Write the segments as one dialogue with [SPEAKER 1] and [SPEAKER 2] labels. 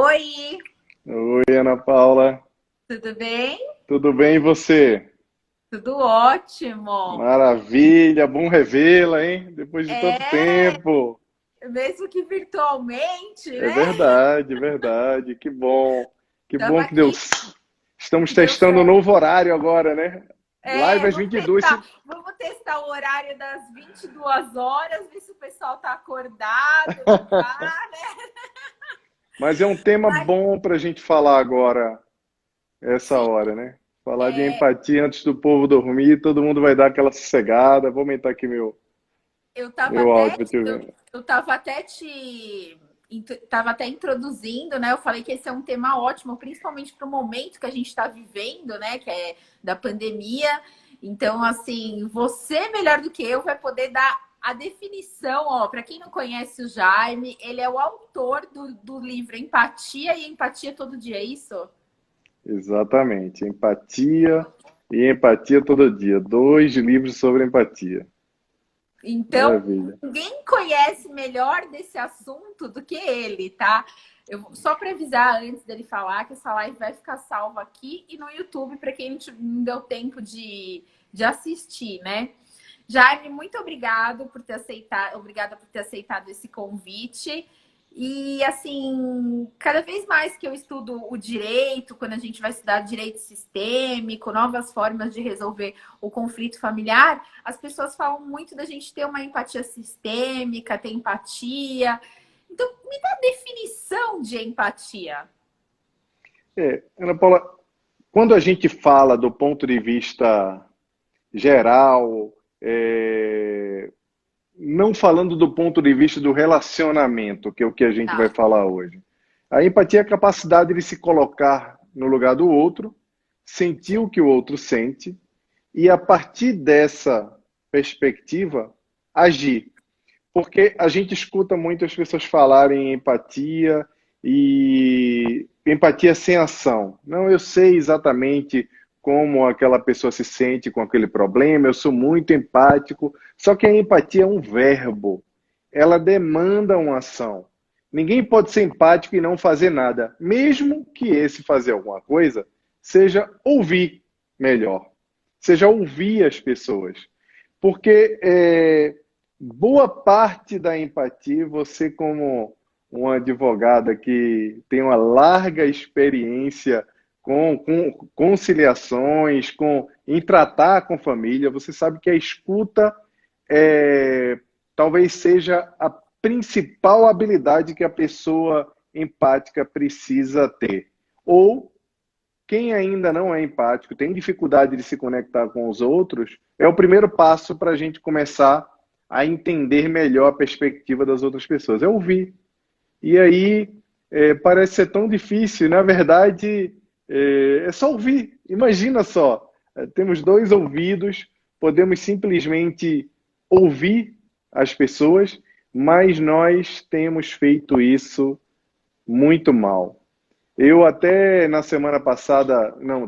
[SPEAKER 1] Oi,
[SPEAKER 2] Oi, Ana Paula.
[SPEAKER 1] tudo bem?
[SPEAKER 2] Tudo bem e você?
[SPEAKER 1] Tudo ótimo.
[SPEAKER 2] Maravilha, bom revê-la, hein? Depois de tanto
[SPEAKER 1] É,
[SPEAKER 2] tempo.
[SPEAKER 1] mesmo que virtualmente,
[SPEAKER 2] É
[SPEAKER 1] né?
[SPEAKER 2] verdade, verdade. Que bom. Que
[SPEAKER 1] Tava
[SPEAKER 2] bom que deu.
[SPEAKER 1] aqui
[SPEAKER 2] Estamos
[SPEAKER 1] e deu
[SPEAKER 2] testando um
[SPEAKER 1] certo.
[SPEAKER 2] novo horário agora, né? Live às
[SPEAKER 1] Vamos
[SPEAKER 2] 22.
[SPEAKER 1] testar. Vamos testar o horário das 22 horas, ver se o pessoal tá acordado, não tá, né?
[SPEAKER 2] Mas é um tema
[SPEAKER 1] Mas,
[SPEAKER 2] bom para a gente falar agora, essa
[SPEAKER 1] sim,
[SPEAKER 2] hora, né? Falar de empatia antes do povo dormir, todo mundo vai dar aquela sossegada. Vou aumentar aqui
[SPEAKER 1] eu tava
[SPEAKER 2] meu áudio
[SPEAKER 1] até,
[SPEAKER 2] para te
[SPEAKER 1] eu,
[SPEAKER 2] ver.
[SPEAKER 1] eu tava até tava até introduzindo, né? Eu falei que esse é um tema ótimo, principalmente para o momento que a gente está vivendo, né? Que é da pandemia. Então, assim, você melhor do que eu vai poder dar a definição, ó. Para quem não conhece o Jaime, ele é o autor do livro Empatia e Empatia Todo Dia, é isso?
[SPEAKER 2] Exatamente. Empatia e empatia todo dia. Dois livros sobre empatia.
[SPEAKER 1] Então,
[SPEAKER 2] Maravilha.
[SPEAKER 1] ninguém conhece melhor desse assunto do que ele, tá? Só para avisar antes dele falar que essa live vai ficar salva aqui e no YouTube para quem não deu tempo de assistir, né? Jaime, muito obrigada por ter aceitado esse convite. E assim, cada vez mais que eu estudo o direito, quando a gente vai estudar direito sistêmico, novas formas de resolver o conflito familiar, as pessoas falam muito da gente ter uma empatia sistêmica, ter empatia. Então, me dá a definição de empatia.
[SPEAKER 2] Ana Paula, quando a gente fala do ponto de vista geral, não falando do ponto de vista do relacionamento, que é o que a gente vai
[SPEAKER 1] Tá.
[SPEAKER 2] falar hoje, a empatia é a capacidade de se colocar no lugar do outro, sentir o que o outro sente e, a partir dessa perspectiva, agir. Porque a gente escuta muitas pessoas falarem em empatia e empatia sem ação. Não, eu sei exatamente como aquela pessoa se sente com aquele problema, eu sou muito empático. Só que a empatia é um verbo, ela demanda uma ação. Ninguém pode ser empático e não fazer nada, mesmo que esse fazer alguma coisa seja ouvir melhor, seja ouvir as pessoas. Porque boa parte da empatia, você como uma advogada que tem uma larga experiência com conciliações, em tratar com família, você sabe que a escuta é, talvez seja a principal habilidade que a pessoa empática precisa ter. Ou quem ainda não é empático, tem dificuldade de se conectar com os outros, é o primeiro passo para a gente começar a entender melhor a perspectiva das outras pessoas. É ouvir. E aí parece ser tão difícil, na verdade é só ouvir. Imagina só, temos dois ouvidos, podemos simplesmente ouvir as pessoas, mas nós temos feito isso muito mal. Eu até na semana passada, não,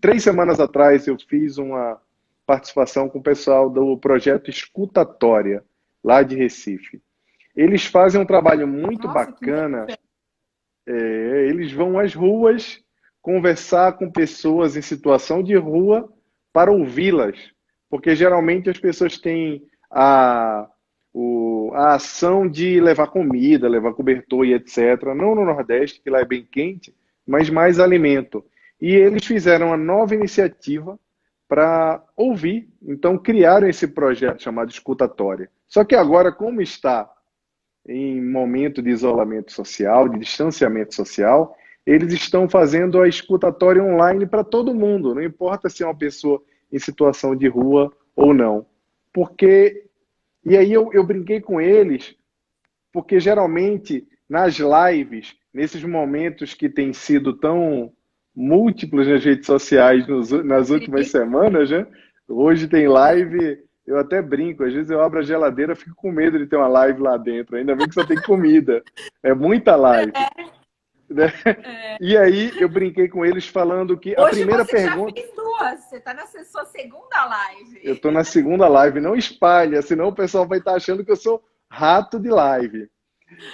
[SPEAKER 2] 3 semanas atrás, eu fiz uma participação com o pessoal do projeto Escutatória, lá de Recife. Eles fazem um trabalho muito
[SPEAKER 1] Nossa, que
[SPEAKER 2] bacana,
[SPEAKER 1] interessante.
[SPEAKER 2] eles vão às ruas conversar com pessoas em situação de rua para ouvi-las. Porque geralmente as pessoas têm a ação de levar comida, levar cobertor e etc. Não no Nordeste, que lá é bem quente, mas mais alimento. E eles fizeram uma nova iniciativa para ouvir. Então criaram esse projeto chamado Escutatória. Só que agora, como está em momento de isolamento social, de distanciamento social, eles estão fazendo a escutatória online para todo mundo, não importa se é uma pessoa em situação de rua ou não. Porque, e aí eu brinquei com eles, porque geralmente nas lives, nesses momentos que têm sido tão múltiplos nas redes sociais nas últimas semanas, né? Hoje tem live, eu até brinco, às vezes eu abro a geladeira, fico com medo de ter uma live lá dentro, ainda bem que só tem comida, é muita live, né? E aí eu brinquei com eles falando que a
[SPEAKER 1] Hoje
[SPEAKER 2] primeira
[SPEAKER 1] você já
[SPEAKER 2] pergunta,
[SPEAKER 1] fez duas, você está na sua segunda
[SPEAKER 2] eu
[SPEAKER 1] live.
[SPEAKER 2] estou na segunda live, não espalha, senão o pessoal vai estar achando que eu sou rato de live.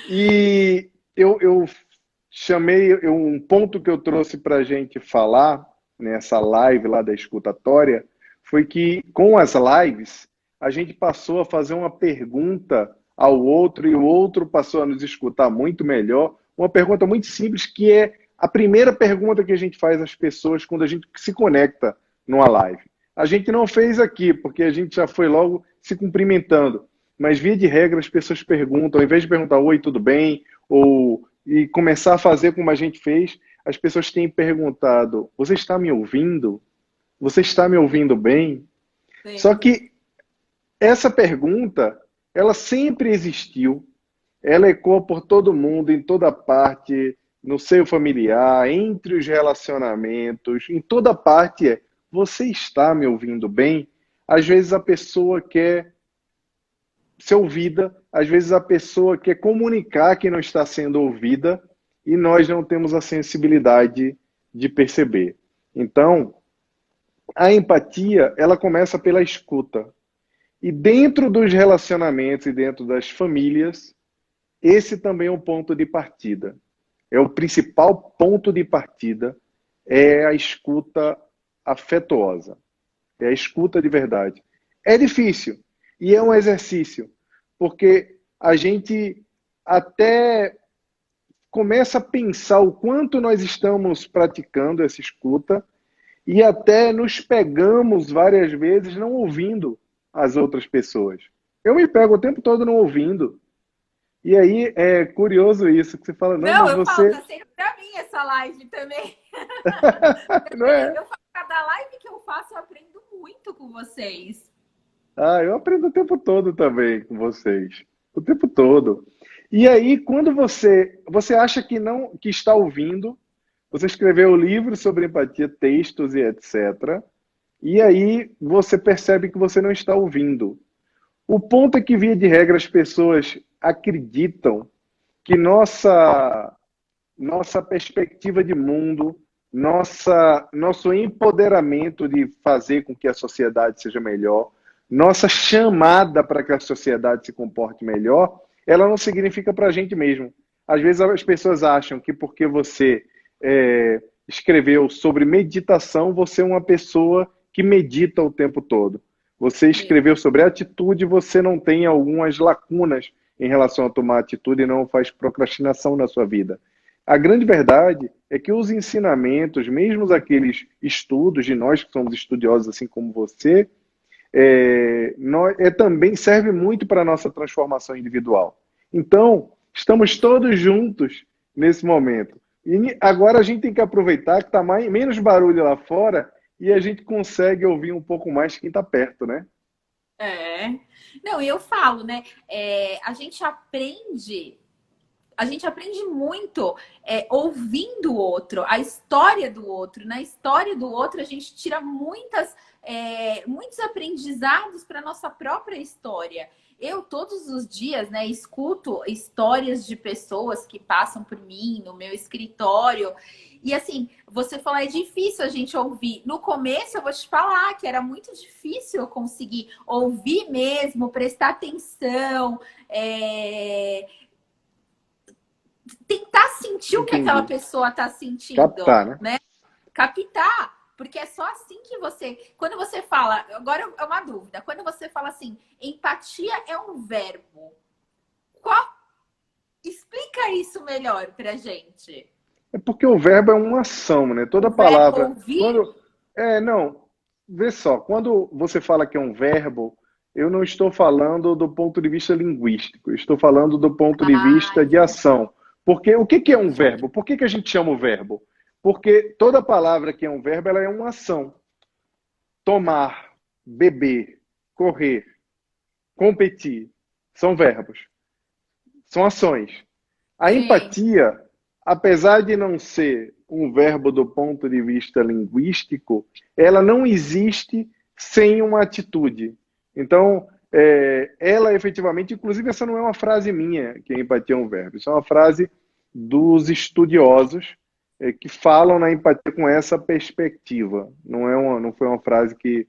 [SPEAKER 2] E eu um ponto que eu trouxe para a gente falar nessa live lá da escutatória foi que com as lives a gente passou a fazer uma pergunta ao outro e o outro passou a nos escutar muito melhor. Uma pergunta muito simples que é a primeira pergunta que a gente faz às pessoas quando a gente se conecta numa live. A gente não fez aqui, porque a gente já foi logo se cumprimentando. Mas, via de regra, as pessoas perguntam, ao invés de perguntar oi, tudo bem? E começar a fazer como a gente fez, as pessoas têm perguntado, você está me ouvindo? Você está me ouvindo bem?
[SPEAKER 1] Sim.
[SPEAKER 2] Só que essa pergunta, ela sempre existiu, ela ecoa por todo mundo, em toda parte, no seio familiar, entre os relacionamentos, em toda parte você está me ouvindo bem? Às vezes a pessoa quer ser ouvida, às vezes a pessoa quer comunicar que não está sendo ouvida e nós não temos a sensibilidade de perceber. Então, a empatia, ela começa pela escuta. E dentro dos relacionamentos e dentro das famílias, esse também é um ponto de partida. É o principal ponto de partida, é a escuta afetuosa. É a escuta de verdade. É difícil e é um exercício, porque a gente até começa a pensar o quanto nós estamos praticando essa escuta e até nos pegamos várias vezes não ouvindo as outras pessoas. Eu me pego o tempo todo não ouvindo. E aí é curioso isso, que você fala, não,
[SPEAKER 1] Não,
[SPEAKER 2] mas
[SPEAKER 1] eu falo,
[SPEAKER 2] você...
[SPEAKER 1] tá sendo pra mim essa live também.
[SPEAKER 2] Não é?
[SPEAKER 1] Eu falo, cada live que eu faço, eu aprendo muito com vocês.
[SPEAKER 2] Ah, eu aprendo o tempo todo também com vocês. O tempo todo. E aí, quando você acha que não, que está ouvindo, você escreveu o livro sobre empatia, textos e etc. E aí você percebe que você não está ouvindo. O ponto é que, via de regra, as pessoas acreditam que nossa perspectiva de mundo, nosso empoderamento de fazer com que a sociedade seja melhor, nossa chamada para que a sociedade se comporte melhor, ela não significa para a gente mesmo. Às vezes as pessoas acham que porque você escreveu sobre meditação, você é uma pessoa que medita o tempo todo. Você
[SPEAKER 1] Sim.
[SPEAKER 2] escreveu sobre atitude, você não tem algumas lacunas em relação a tomar atitude e não faz procrastinação na sua vida. A grande verdade é que os ensinamentos, mesmo aqueles estudos de nós que somos estudiosos assim como você, também serve muito para a nossa transformação individual. Então, estamos todos juntos nesse momento. E agora a gente tem que aproveitar que está menos barulho lá fora e a gente consegue ouvir um pouco mais quem está perto, né?
[SPEAKER 1] É. Não, e eu falo, né? A gente aprende muito ouvindo o outro, a história do outro. Na história do outro, a gente tira muitos aprendizados para a nossa própria história. Eu, todos os dias, né, escuto histórias de pessoas que passam por mim, no meu escritório. E assim, você falar, é difícil a gente ouvir. No começo, eu vou te falar que era muito difícil eu conseguir ouvir mesmo, prestar atenção, tentar sentir o que aquela
[SPEAKER 2] Entendi.
[SPEAKER 1] pessoa está sentindo,
[SPEAKER 2] Captar, né?
[SPEAKER 1] né? Captar. Porque é só assim que você. Quando você fala. Agora é uma dúvida. Quando você fala assim, empatia é um verbo. Qual? Explica isso melhor pra gente.
[SPEAKER 2] É porque o verbo é uma ação, né?
[SPEAKER 1] O
[SPEAKER 2] Toda
[SPEAKER 1] verbo
[SPEAKER 2] palavra.
[SPEAKER 1] ouvir?
[SPEAKER 2] Não. Vê só, quando você fala que é um verbo, eu não estou falando do ponto de vista linguístico, eu estou falando do ponto de
[SPEAKER 1] Ah,
[SPEAKER 2] vista de ação. Porque o que que é um
[SPEAKER 1] entendi.
[SPEAKER 2] verbo? Por que que a gente chama o verbo? Porque toda palavra que é um verbo, ela é uma ação. Tomar, beber, correr, competir, são verbos, são ações. A
[SPEAKER 1] Sim,
[SPEAKER 2] empatia, apesar de não ser um verbo do ponto de vista linguístico, ela não existe sem uma atitude. Então, ela efetivamente, inclusive essa não é uma frase minha, que a empatia é um verbo, isso é uma frase dos estudiosos que falam na empatia com essa perspectiva. Não foi uma frase que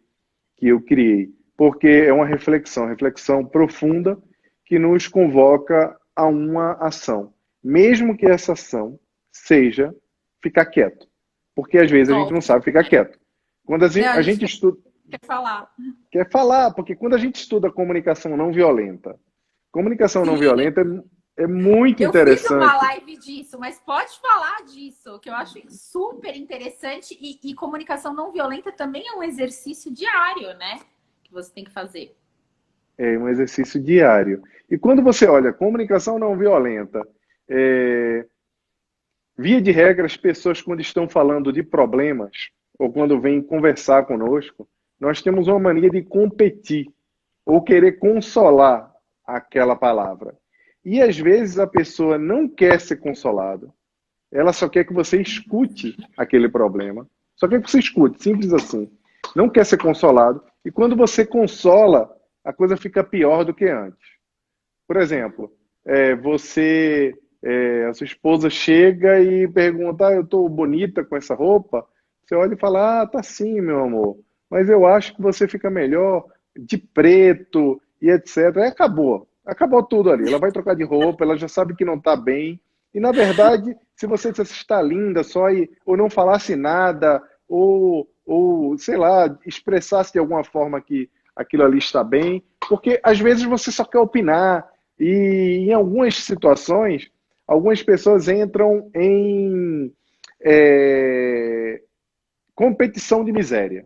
[SPEAKER 2] eu criei, porque é uma reflexão profunda que nos convoca a uma ação. Mesmo que essa ação seja ficar quieto. Porque às vezes a gente
[SPEAKER 1] Top.
[SPEAKER 2] não sabe ficar quieto. Quando
[SPEAKER 1] Não,
[SPEAKER 2] a
[SPEAKER 1] a gente
[SPEAKER 2] gente estuda,
[SPEAKER 1] quer falar.
[SPEAKER 2] quer falar, porque quando a gente estuda comunicação não
[SPEAKER 1] Sim,
[SPEAKER 2] violenta é muito
[SPEAKER 1] eu fiz uma
[SPEAKER 2] interessante.
[SPEAKER 1] live disso, mas pode falar disso, que eu acho super interessante. E comunicação não violenta também é um exercício diário, né? Que você tem que fazer.
[SPEAKER 2] É um exercício diário. E quando você olha comunicação não violenta, é, via de regra, as pessoas, quando estão falando de problemas, ou quando vêm conversar conosco, nós temos uma mania de competir, ou querer consolar aquela palavra. E às vezes a pessoa não quer ser consolada, ela só quer que você escute aquele problema. Só quer que você escute, simples assim. Não quer ser consolado. E quando você consola, a coisa fica pior do que antes. Por exemplo, a sua esposa chega e pergunta: eu estou bonita com essa roupa? Você olha e fala: tá sim, meu amor. Mas eu acho que você fica melhor de preto e etc. Aí acabou. Acabou tudo ali. Ela vai trocar de roupa, ela já sabe que não está bem. E na verdade, se você dissesse está linda só ou não falasse nada, ou sei lá, expressasse de alguma forma que aquilo ali está bem, porque às vezes você só quer opinar, e em algumas situações, algumas pessoas entram em é, competição de miséria.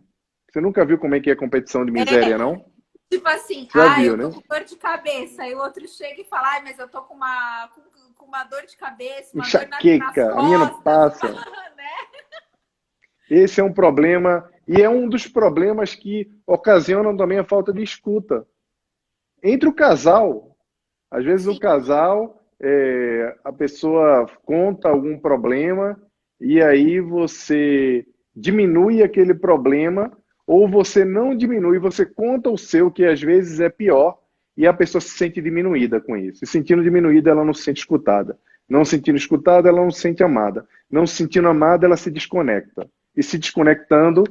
[SPEAKER 2] Você nunca viu como é que é competição de miséria, não?
[SPEAKER 1] Tipo assim,
[SPEAKER 2] Já
[SPEAKER 1] eu
[SPEAKER 2] viu,
[SPEAKER 1] tô
[SPEAKER 2] né?
[SPEAKER 1] com dor de cabeça. Aí o outro chega e fala, mas eu tô com uma dor de cabeça, uma dor nas
[SPEAKER 2] Enxaqueca, a minha não
[SPEAKER 1] costas,
[SPEAKER 2] passa.
[SPEAKER 1] né?
[SPEAKER 2] Esse é um problema, e é um dos problemas que ocasionam também a falta de escuta. Entre o casal, às vezes o
[SPEAKER 1] Sim,
[SPEAKER 2] casal, a pessoa conta algum problema e aí você diminui aquele problema ou você não diminui, você conta o seu, que às vezes é pior, e a pessoa se sente diminuída com isso. Se sentindo diminuída, ela não se sente escutada. Não se sentindo escutada, ela não se sente amada. Não se sentindo amada, ela se desconecta. E se desconectando,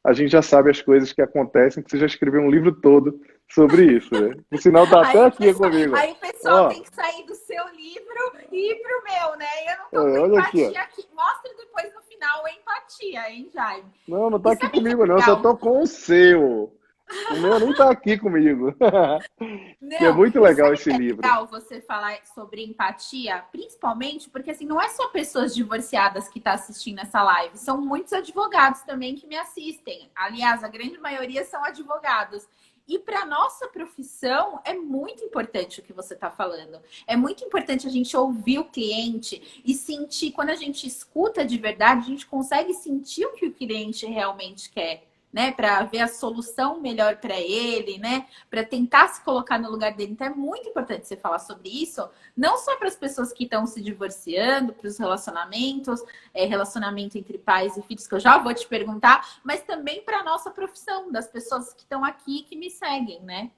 [SPEAKER 2] a gente já sabe as coisas que acontecem, que você já escreveu um livro todo sobre isso, né? O sinal tá até aqui comigo.
[SPEAKER 1] aí o pessoal
[SPEAKER 2] Ó,
[SPEAKER 1] tem que sair do seu livro e ir pro meu, né? Eu não tô com
[SPEAKER 2] olha aqui, ó.
[SPEAKER 1] empatia aqui. Mostra depois no final a empatia, hein, Jaime?
[SPEAKER 2] Não, não tá
[SPEAKER 1] E
[SPEAKER 2] aqui
[SPEAKER 1] sabe o que é
[SPEAKER 2] comigo, não. Eu só
[SPEAKER 1] legal?
[SPEAKER 2] tô com o seu. O meu nem tá aqui comigo. Que é
[SPEAKER 1] Não,
[SPEAKER 2] muito
[SPEAKER 1] e
[SPEAKER 2] legal
[SPEAKER 1] sabe o
[SPEAKER 2] esse
[SPEAKER 1] que é
[SPEAKER 2] livro.
[SPEAKER 1] legal você falar sobre empatia? Principalmente porque, assim, não é só pessoas divorciadas que estão assistindo essa live, são muitos advogados também que me assistem. Aliás, a grande maioria são advogados. E para nossa profissão é muito importante o que você está falando. É muito importante a gente ouvir o cliente e sentir, quando a gente escuta de verdade, a gente consegue sentir o que o cliente realmente quer, né? Para ver a solução melhor para ele, né? Para tentar se colocar no lugar dele. Então é muito importante você falar sobre isso, não só para as pessoas que estão se divorciando, para os relacionamentos, relacionamento entre pais e filhos, que eu já vou te perguntar, mas também para a nossa profissão, das pessoas que estão aqui que me seguem, né?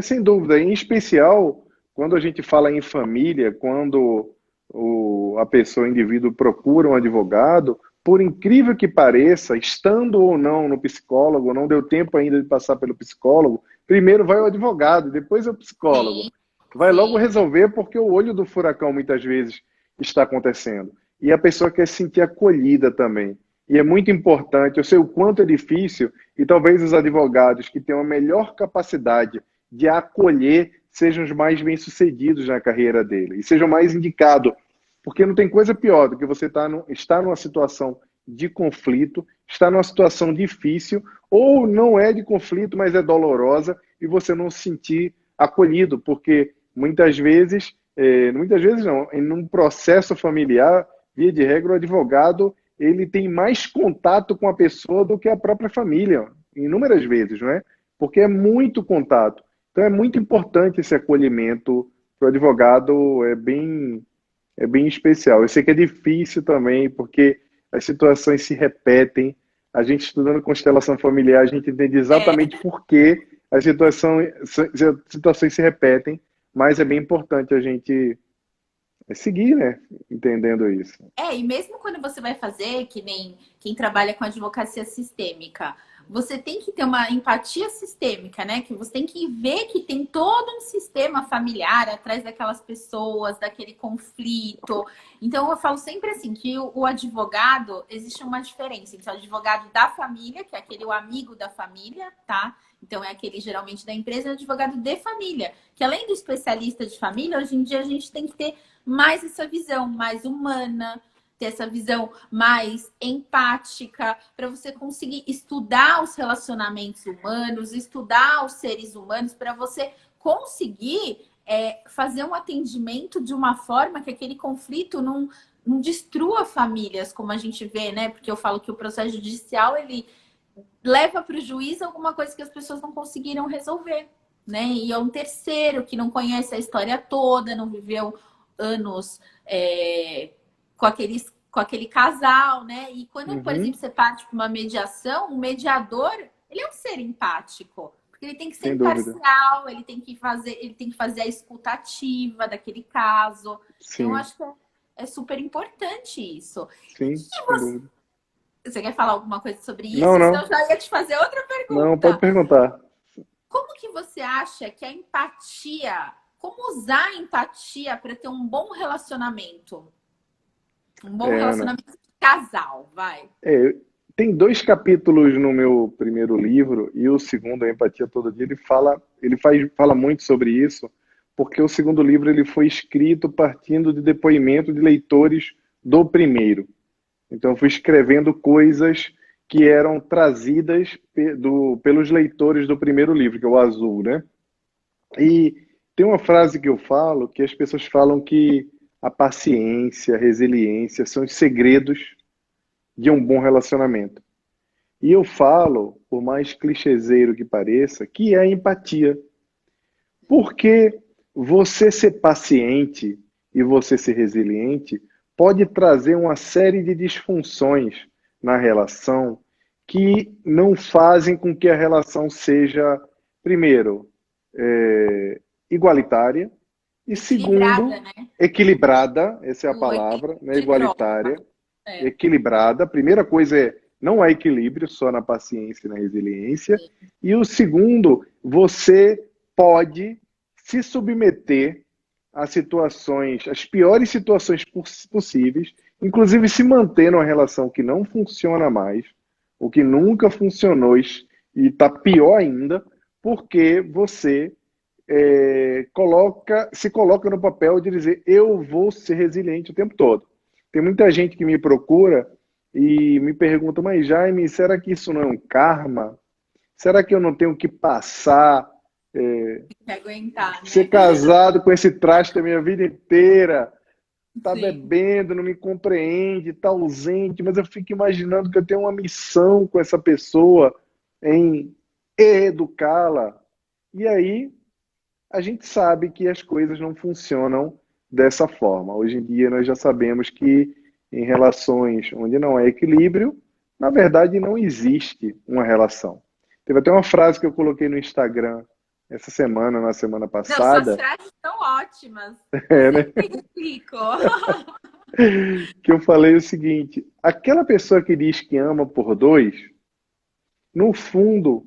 [SPEAKER 2] Sem dúvida. Em especial, quando a gente fala em família, quando a pessoa, o indivíduo, procura um advogado, por incrível que pareça, estando ou não no psicólogo, não deu tempo ainda de passar pelo psicólogo, primeiro vai o advogado, depois é o psicólogo.
[SPEAKER 1] Sim,
[SPEAKER 2] Vai logo
[SPEAKER 1] sim.
[SPEAKER 2] resolver porque o olho do furacão muitas vezes está acontecendo. E a pessoa quer se sentir acolhida também. E é muito importante, eu sei o quanto é difícil, e talvez os advogados que têm a melhor capacidade de acolher sejam os mais bem-sucedidos na carreira dele e sejam mais indicados. Porque não tem coisa pior do que você estar numa situação de conflito, estar numa situação difícil, ou não é de conflito, mas é dolorosa, e você não se sentir acolhido, porque muitas vezes não, em um processo familiar, via de regra, o advogado ele tem mais contato com a pessoa do que a própria família, inúmeras vezes, não é? Porque é muito contato. Então é muito importante esse acolhimento para o advogado, é bem especial. Eu sei que é difícil também, porque as situações se repetem. A gente estudando constelação familiar, a gente entende
[SPEAKER 1] É,
[SPEAKER 2] exatamente por que situações se repetem, mas é bem importante a gente seguir, né? Entendendo isso.
[SPEAKER 1] e mesmo quando você vai fazer, que nem quem trabalha com advocacia sistêmica, você tem que ter uma empatia sistêmica, né? Que você tem que ver que tem todo um sistema familiar atrás daquelas pessoas, daquele conflito. Então, eu falo sempre assim, que o advogado, existe uma diferença entre o advogado da família, que é aquele o amigo da família, tá? Então, é aquele geralmente da empresa, e o advogado de família. Que além do especialista de família, hoje em dia a gente tem que ter mais essa visão mais humana, ter essa visão mais empática, para você conseguir estudar os relacionamentos humanos, estudar os seres humanos, para você conseguir fazer um atendimento de uma forma que aquele conflito não destrua famílias, como a gente vê, né? Porque eu falo que o processo judicial, ele leva para o juiz alguma coisa que as pessoas não conseguiram resolver, né? E é um terceiro que não conhece a história toda, não viveu anos com aquele casal, né? E quando, por exemplo, você parte para uma mediação, o mediador, ele é um ser empático, porque ele tem que ser imparcial, ele tem que fazer a escuta ativa daquele caso.
[SPEAKER 2] Sim.
[SPEAKER 1] Então, eu acho que é super importante isso.
[SPEAKER 2] Sim,
[SPEAKER 1] Você quer falar alguma coisa sobre isso?
[SPEAKER 2] Não.
[SPEAKER 1] Senão eu já ia te fazer outra pergunta.
[SPEAKER 2] Não, pode perguntar.
[SPEAKER 1] Como que você acha que a empatia... Como usar a empatia para ter um bom relacionamento? Um bom relacionamento de casal, vai.
[SPEAKER 2] Tem 2 capítulos no meu primeiro livro, e o segundo, A Empatia Todo Dia, ele fala muito sobre isso, porque o segundo livro ele foi escrito partindo de depoimento de leitores do primeiro. Então, eu fui escrevendo coisas que eram trazidas pelos leitores do primeiro livro, que é o Azul, né? E tem uma frase que eu falo, que as pessoas falam que a paciência, a resiliência são os segredos de um bom relacionamento. E eu falo, por mais clichêzeiro que pareça, que é a empatia. Porque você ser paciente e você ser resiliente pode trazer uma série de disfunções na relação que não fazem com que a relação seja, primeiro, igualitária, e segundo,
[SPEAKER 1] né?
[SPEAKER 2] equilibrada, essa é a palavra, né? Igualitária, equilibrada. A primeira coisa não há equilíbrio só na paciência e na resiliência. E o segundo, você pode se submeter a situações, as piores situações possíveis, inclusive se manter numa relação que não funciona mais, ou que nunca funcionou e está pior ainda, porque você se coloca no papel de dizer eu vou ser resiliente o tempo todo. Tem muita gente que me procura e me pergunta, mas Jaime, será que isso não é um karma? Será que eu não tenho que passar,
[SPEAKER 1] aguentar, né?
[SPEAKER 2] Ser casado com esse traste a minha vida inteira? Tá bebendo, não me compreende, tá ausente, mas eu fico imaginando que eu tenho uma missão com essa pessoa em educá-la. E aí a gente sabe que as coisas não funcionam dessa forma. Hoje em dia nós já sabemos que em relações onde não há equilíbrio, na verdade não existe uma relação. Teve até uma frase que eu coloquei no Instagram essa semana, na semana passada.
[SPEAKER 1] Não, suas frases são ótimas.
[SPEAKER 2] Né? Que eu falei o seguinte: aquela pessoa que diz que ama por 2, no fundo,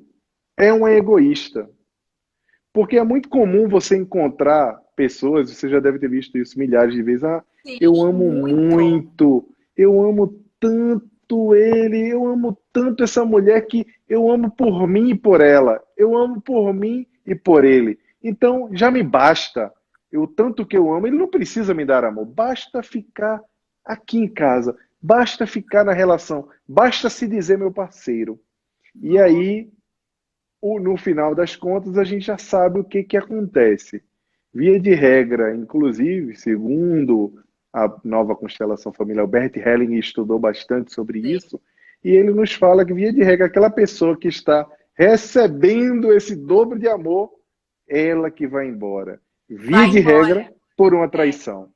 [SPEAKER 2] é uma egoísta. Porque é muito comum você encontrar pessoas, você já deve ter visto isso milhares de vezes, eu amo muito, eu amo tanto ele, eu amo tanto essa mulher que eu amo por mim e por ela, eu amo por mim e por ele. Então, já me basta, o tanto que eu amo, ele não precisa me dar amor, basta ficar aqui em casa, basta ficar na relação, basta se dizer meu parceiro. E aí, no final das contas, a gente já sabe o que acontece. Via de regra, inclusive, segundo a nova constelação familiar, o Bert Helling estudou bastante sobre isso, e ele nos fala que, via de regra, aquela pessoa que está recebendo esse dobro de amor, ela que vai embora. Via de regra, por uma traição.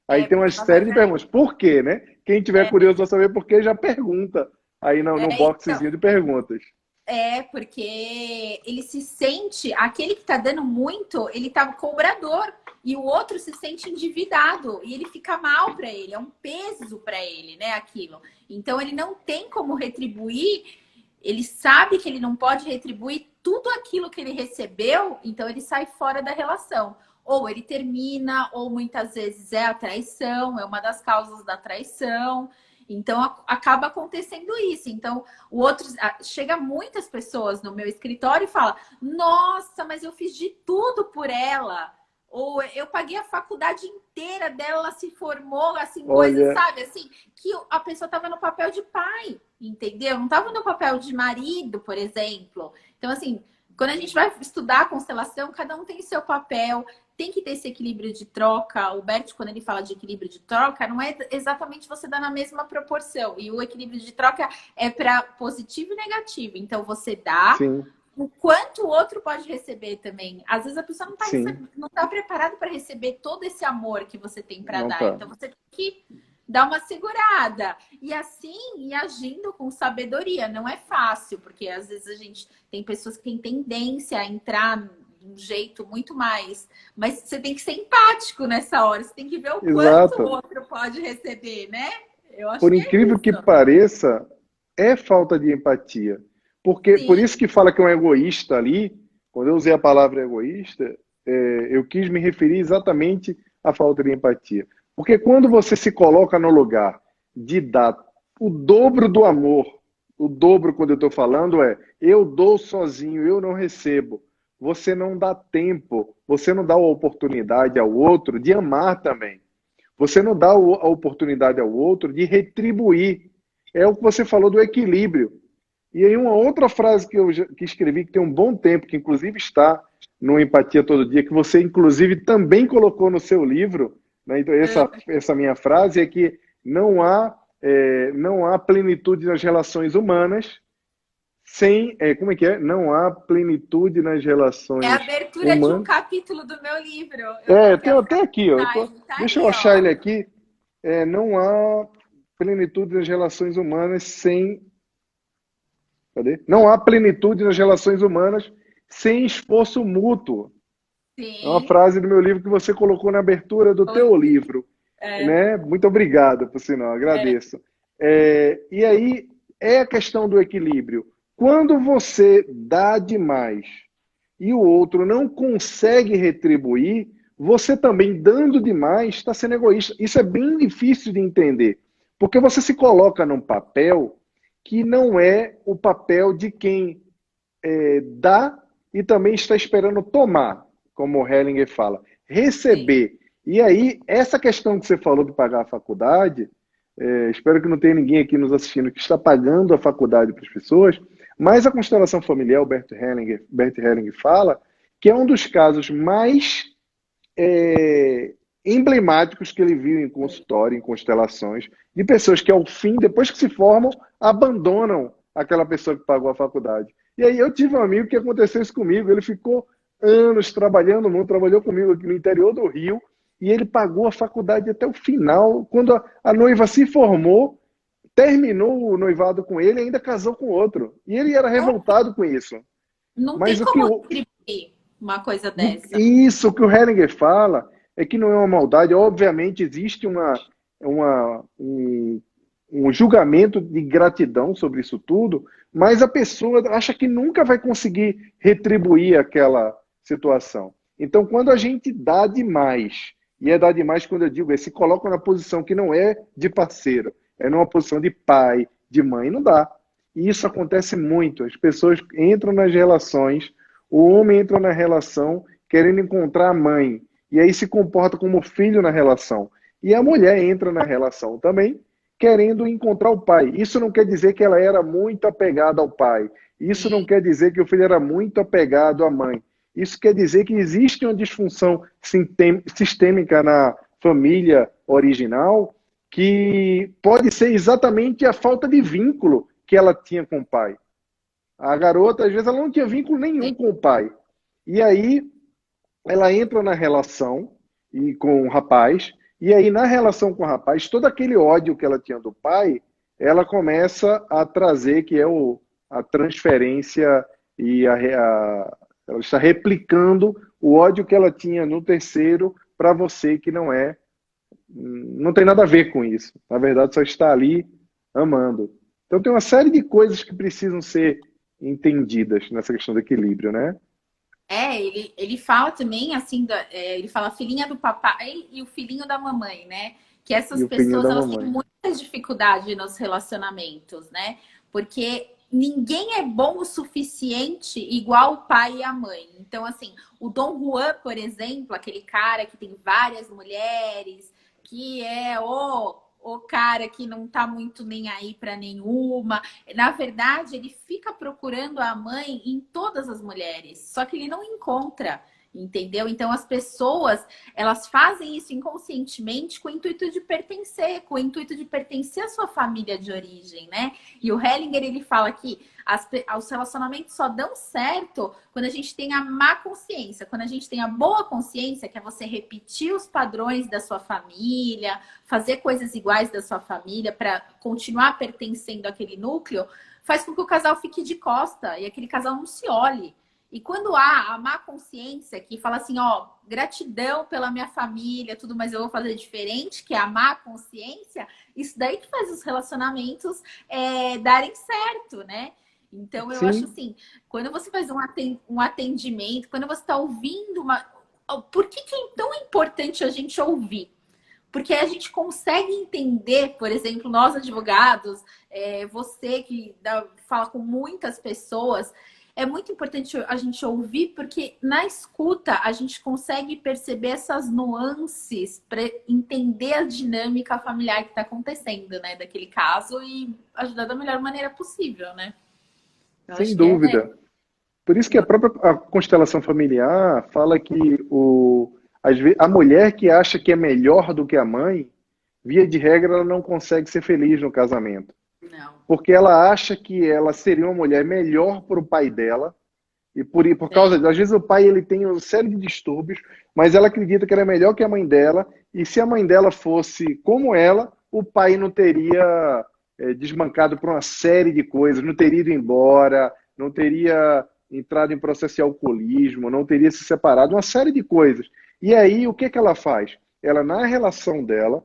[SPEAKER 2] Aí tem uma série de perguntas. Por quê, né? Quem tiver curioso para saber por quê, já pergunta aí no boxezinho de perguntas.
[SPEAKER 1] Porque ele se sente, aquele que tá dando muito, ele tá cobrador, e o outro se sente endividado, e ele fica mal para ele, é um peso para ele, né, aquilo. Então ele não tem como retribuir ele sabe que ele não pode retribuir tudo aquilo que ele recebeu, então ele sai fora da relação. Ou ele termina, ou muitas vezes é a traição, é uma das causas da traição. Então acaba acontecendo isso. Então o outro chega muitas pessoas no meu escritório e fala: "Nossa, mas eu fiz de tudo por ela". Ou eu paguei a faculdade inteira dela, ela se formou, assim, coisas,
[SPEAKER 2] Olha,
[SPEAKER 1] sabe? Assim, que a pessoa estava no papel de pai, entendeu? Não estava no papel de marido, por exemplo. Então, assim, quando a gente vai estudar a constelação, cada um tem seu papel, tem que ter esse equilíbrio de troca. O Bert, quando ele fala de equilíbrio de troca, não é exatamente você dar na mesma proporção. E o equilíbrio de troca é para positivo e negativo. Então, você dá
[SPEAKER 2] sim,
[SPEAKER 1] o quanto o outro pode receber também. Às vezes a pessoa
[SPEAKER 2] sim,
[SPEAKER 1] não tá preparada para receber todo esse amor que você tem para
[SPEAKER 2] não
[SPEAKER 1] dar.
[SPEAKER 2] tá.
[SPEAKER 1] Então você tem que dar uma segurada. E assim, ir agindo com sabedoria. Não é fácil, porque às vezes a gente tem pessoas que têm tendência a entrar de um jeito muito mais. Mas você tem que ser empático nessa hora. Você tem que ver o quanto o
[SPEAKER 2] Exato.
[SPEAKER 1] outro pode receber, né? Eu acho
[SPEAKER 2] Por
[SPEAKER 1] que é
[SPEAKER 2] incrível que
[SPEAKER 1] isso.
[SPEAKER 2] pareça, é falta de empatia. Porque, por
[SPEAKER 1] Sim,
[SPEAKER 2] isso que fala que é um egoísta ali, quando eu usei a palavra egoísta, eu quis me referir exatamente à falta de empatia. Porque quando você se coloca no lugar de dar o dobro do amor, o dobro quando eu estou falando eu dou sozinho, eu não recebo. Você não dá tempo, você não dá a oportunidade ao outro de amar também. Você não dá a oportunidade ao outro de retribuir. É o que você falou do equilíbrio. E aí uma outra frase que escrevi, que tem um bom tempo, que inclusive está no Empatia Todo Dia, que você inclusive também colocou no seu livro, né? Então essa minha frase é que não há plenitude nas relações humanas sem, como é que é? Não há plenitude nas
[SPEAKER 1] é a
[SPEAKER 2] relações
[SPEAKER 1] abertura de um
[SPEAKER 2] humanas.
[SPEAKER 1] capítulo do meu livro. Eu coloquei
[SPEAKER 2] Tem
[SPEAKER 1] a
[SPEAKER 2] até
[SPEAKER 1] frase
[SPEAKER 2] aqui, ó.
[SPEAKER 1] time. Tá
[SPEAKER 2] Deixa
[SPEAKER 1] ali,
[SPEAKER 2] eu achar
[SPEAKER 1] ó.
[SPEAKER 2] ele aqui. Não há plenitude nas relações humanas sem. Cadê? Não há plenitude nas relações humanas sem esforço mútuo. É uma
[SPEAKER 1] Sim,
[SPEAKER 2] frase do meu livro que você colocou na abertura do teu
[SPEAKER 1] coloquei.
[SPEAKER 2] livro,
[SPEAKER 1] É,
[SPEAKER 2] né? Muito obrigado, por sinal,
[SPEAKER 1] é,
[SPEAKER 2] agradeço. E aí é a questão do equilíbrio. Quando você dá demais e o outro não consegue retribuir, você também dando demais está sendo egoísta. Isso é bem difícil de entender, porque você se coloca num papel que não é o papel de quem dá e também está esperando tomar, como o Hellinger fala,
[SPEAKER 1] sim.
[SPEAKER 2] receber. E aí, essa questão que você falou de pagar a faculdade, espero que não tenha ninguém aqui nos assistindo que está pagando a faculdade para as pessoas, mas a constelação familiar, o Bert Hellinger fala que é um dos casos mais emblemáticos que ele viu em consultório, em constelações, de pessoas que ao fim, depois que se formam, abandonam aquela pessoa que pagou a faculdade. E aí eu tive um amigo que aconteceu isso comigo, ele ficou anos trabalhando muito, trabalhou comigo aqui no interior do Rio, e ele pagou a faculdade até o final. Quando a noiva se formou, terminou o noivado com ele e ainda casou com outro. E ele era revoltado com isso.
[SPEAKER 1] Não tem
[SPEAKER 2] Mas o que,
[SPEAKER 1] como retribuir uma coisa dessa.
[SPEAKER 2] isso que o Hellinger fala é que não é uma maldade. Obviamente, existe uma, um, um julgamento de gratidão sobre isso tudo, mas a pessoa acha que nunca vai conseguir retribuir aquela situação. Então, quando a gente dá demais, e é dar demais quando eu digo, se coloca na posição que não é de parceiro, é numa posição de pai, de mãe, não dá. E isso acontece muito. As pessoas entram nas relações, o homem entra na relação querendo encontrar a mãe, e aí se comporta como filho na relação. E a mulher entra na relação também querendo encontrar o pai. Isso não quer dizer que ela era muito apegada ao pai. Isso não
[SPEAKER 1] Sim,
[SPEAKER 2] quer dizer que o filho era muito apegado à mãe. Isso quer dizer que existe uma disfunção sistêmica na família original que pode ser exatamente a falta de vínculo que ela tinha com o pai. A garota, às vezes, ela não tinha vínculo nenhum
[SPEAKER 1] sim.
[SPEAKER 2] com o pai. E aí ela entra na relação e com o rapaz, e aí na relação com o rapaz, todo aquele ódio que ela tinha do pai, ela começa a trazer, que é a transferência ela está replicando o ódio que ela tinha no terceiro para você que não tem nada a ver com isso. Na verdade, só está ali amando. Então tem uma série de coisas que precisam ser entendidas nessa questão do equilíbrio, né?
[SPEAKER 1] Ele fala também, assim, ele fala filhinha do papai e o filhinho da mamãe, né? Que
[SPEAKER 2] E
[SPEAKER 1] essas
[SPEAKER 2] o filhinho
[SPEAKER 1] pessoas,
[SPEAKER 2] da
[SPEAKER 1] elas têm
[SPEAKER 2] mamãe.
[SPEAKER 1] muita dificuldade nos relacionamentos, né? Porque ninguém é bom o suficiente igual o pai e a mãe. Então, assim, o Dom Juan, por exemplo, aquele cara que tem várias mulheres, que é o cara que não tá muito nem aí para nenhuma. Na verdade, ele fica procurando a mãe em todas as mulheres, só que ele não encontra, entendeu? Então as pessoas, elas fazem isso inconscientemente com o intuito de pertencer, com o intuito de pertencer à sua família de origem, né? E o Hellinger, ele fala que os relacionamentos só dão certo quando a gente tem a má consciência, quando a gente tem a boa consciência, que é você repetir os padrões da sua família, fazer coisas iguais da sua família para continuar pertencendo àquele núcleo, faz com que o casal fique de costa e aquele casal não se olhe. E quando há a má consciência que fala assim, ó, gratidão pela minha família, tudo, mas eu vou fazer diferente, que é a má consciência, isso daí que faz os relacionamentos darem certo, né? Então eu acho
[SPEAKER 2] Sim,
[SPEAKER 1] assim, quando você faz um atendimento, quando você está ouvindo uma. Por que é tão importante a gente ouvir? Porque a gente consegue entender, por exemplo, nós advogados, você que fala com muitas pessoas, é muito importante a gente ouvir, porque na escuta a gente consegue perceber essas nuances para entender a dinâmica familiar que está acontecendo, né, daquele caso e ajudar da melhor maneira possível, né? Eu
[SPEAKER 2] sem
[SPEAKER 1] acho que
[SPEAKER 2] dúvida. Por isso que a própria a constelação familiar fala que a mulher que acha que é melhor do que a mãe, via de regra, ela não consegue ser feliz no casamento.
[SPEAKER 1] não.
[SPEAKER 2] Porque ela acha que ela seria uma mulher melhor para o pai dela, e por causa
[SPEAKER 1] Sim.
[SPEAKER 2] disso, às vezes o pai ele tem uma série de distúrbios, mas ela acredita que ela é melhor que a mãe dela, e se a mãe dela fosse como ela, o pai não teria desmancado por uma série de coisas, não teria ido embora, não teria entrado em processo de alcoolismo, não teria se separado, uma série de coisas. E aí, o que que ela faz? Ela, na relação dela,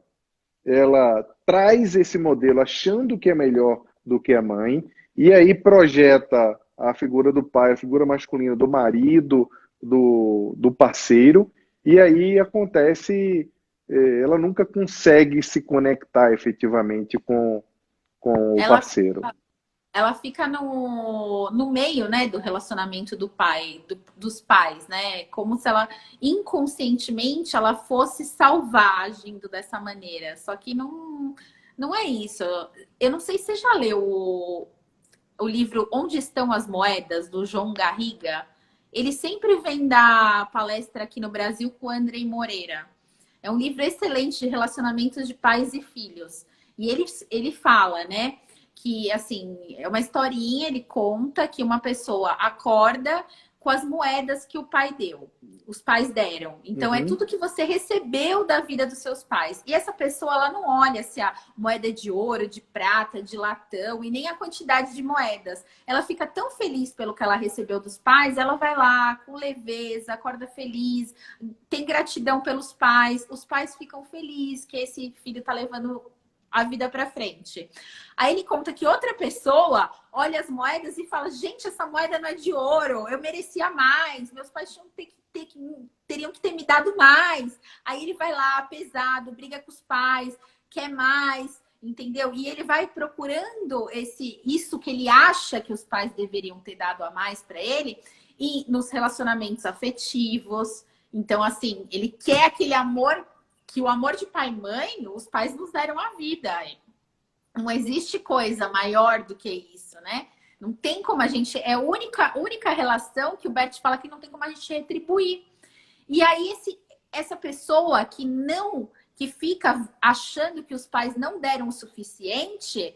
[SPEAKER 2] ela traz esse modelo achando que é melhor do que a mãe, e aí projeta a figura do pai, a figura masculina do marido, do parceiro, e aí acontece, ela nunca consegue se conectar efetivamente com o
[SPEAKER 1] Ela
[SPEAKER 2] parceiro.
[SPEAKER 1] ela fica no meio, né, do relacionamento do pai, dos pais, né? Como se ela inconscientemente ela fosse salvar agindo dessa maneira. Só que não é isso. Eu não sei se você já leu o livro Onde Estão as Moedas, do João Garriga. Ele sempre vem dar palestra aqui no Brasil com o Andrei Moreira. É um livro excelente de relacionamentos de pais e filhos. E ele fala, né? Que assim, é uma historinha, ele conta que uma pessoa acorda com as moedas que o pai deu, os pais deram. Então é
[SPEAKER 2] Uhum.
[SPEAKER 1] tudo que você recebeu da vida dos seus pais. E essa pessoa ela não olha se a moeda é de ouro, de prata, de latão e nem a quantidade de moedas. Ela fica tão feliz pelo que ela recebeu dos pais, ela vai lá com leveza, acorda feliz, tem gratidão pelos pais, os pais ficam felizes que esse filho tá levando a vida para frente. Aí ele conta que outra pessoa olha as moedas e fala: gente, essa moeda não é de ouro, eu merecia mais, meus pais teriam que ter me dado mais. Aí ele vai lá, pesado, briga com os pais, quer mais, entendeu? E ele vai procurando isso que ele acha que os pais deveriam ter dado a mais para ele, e nos relacionamentos afetivos. Então, assim, ele quer aquele amor que o amor de pai e mãe, os pais nos deram a vida. Não existe coisa maior do que isso, né? Não tem como a gente. É a única relação que o Bert fala que não tem como a gente retribuir. E aí, essa pessoa que fica achando que os pais não deram o suficiente,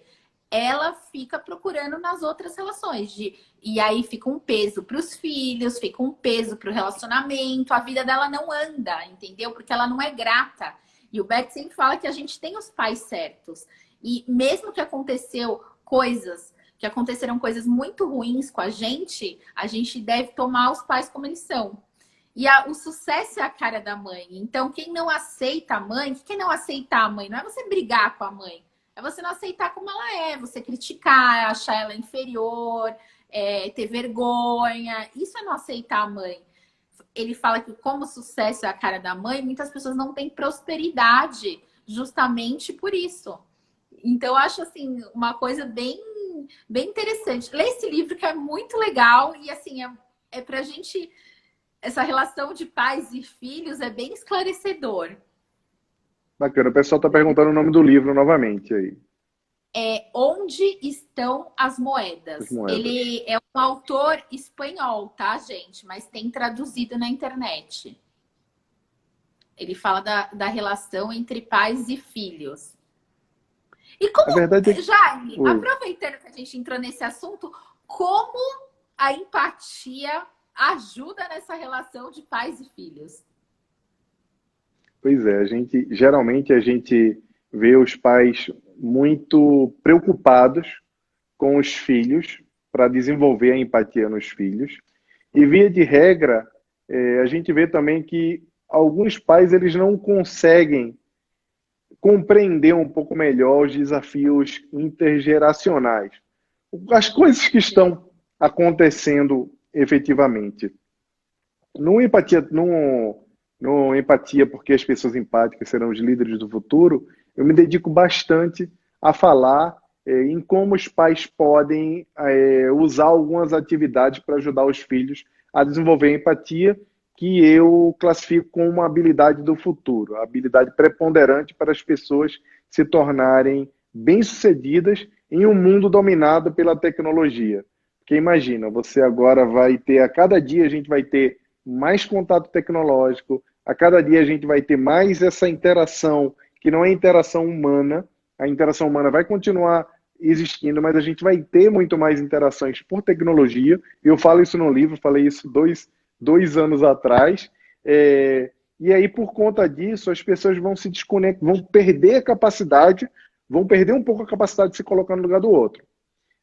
[SPEAKER 1] ela fica procurando nas outras relações. E aí fica um peso para os filhos, fica um peso para o relacionamento, a vida dela não anda, entendeu? Porque ela não é grata. E o Beck sempre fala que a gente tem os pais certos. E mesmo que aconteceram coisas muito ruins com a gente deve tomar os pais como eles são. E o sucesso é a cara da mãe. Então, quem não aceita a mãe, quem não aceita a mãe, não é você brigar com a mãe. é você não aceitar como ela é, você criticar, achar ela inferior, ter vergonha. Isso é não aceitar a mãe. Ele fala que como sucesso é a cara da mãe, muitas pessoas não têm prosperidade justamente por isso. Então, eu acho assim, uma coisa bem interessante. Lê esse livro que é muito legal e assim, é pra gente. Essa relação de pais e filhos é bem esclarecedor.
[SPEAKER 2] Bacana. O pessoal está perguntando o nome do livro novamente aí.
[SPEAKER 1] Onde estão as
[SPEAKER 2] As
[SPEAKER 1] moedas?
[SPEAKER 2] moedas.
[SPEAKER 1] Ele é um autor espanhol, tá, gente? Mas tem traduzido na internet. Ele fala da relação entre pais e filhos. E
[SPEAKER 2] A
[SPEAKER 1] como,
[SPEAKER 2] verdade é que...
[SPEAKER 1] Jaime,
[SPEAKER 2] Oi.
[SPEAKER 1] aproveitando que a gente entrou nesse assunto, como a empatia ajuda nessa relação de pais e filhos?
[SPEAKER 2] Pois é, geralmente a gente vê os pais muito preocupados com os filhos para desenvolver a empatia nos filhos. E via de regra, a gente vê também que alguns pais eles não conseguem compreender um pouco melhor os desafios intergeracionais, as coisas que estão acontecendo efetivamente. No empatia, no empatia, porque as pessoas empáticas serão os líderes do futuro, eu me dedico bastante a falar em como os pais podem usar algumas atividades para ajudar os filhos a desenvolver a empatia, que eu classifico como uma habilidade do futuro, a habilidade preponderante para as pessoas se tornarem bem-sucedidas em um mundo dominado pela tecnologia. Porque imagina, você agora vai ter, a cada dia a gente vai ter mais contato tecnológico, a cada dia a gente vai ter mais essa interação, que não é interação humana, a interação humana vai continuar existindo, mas a gente vai ter muito mais interações por tecnologia. Eu falo isso no livro, falei isso dois anos atrás. E aí, por conta disso, as pessoas vão se desconectar, vão perder a capacidade, vão perder um pouco a capacidade de se colocar no lugar do outro.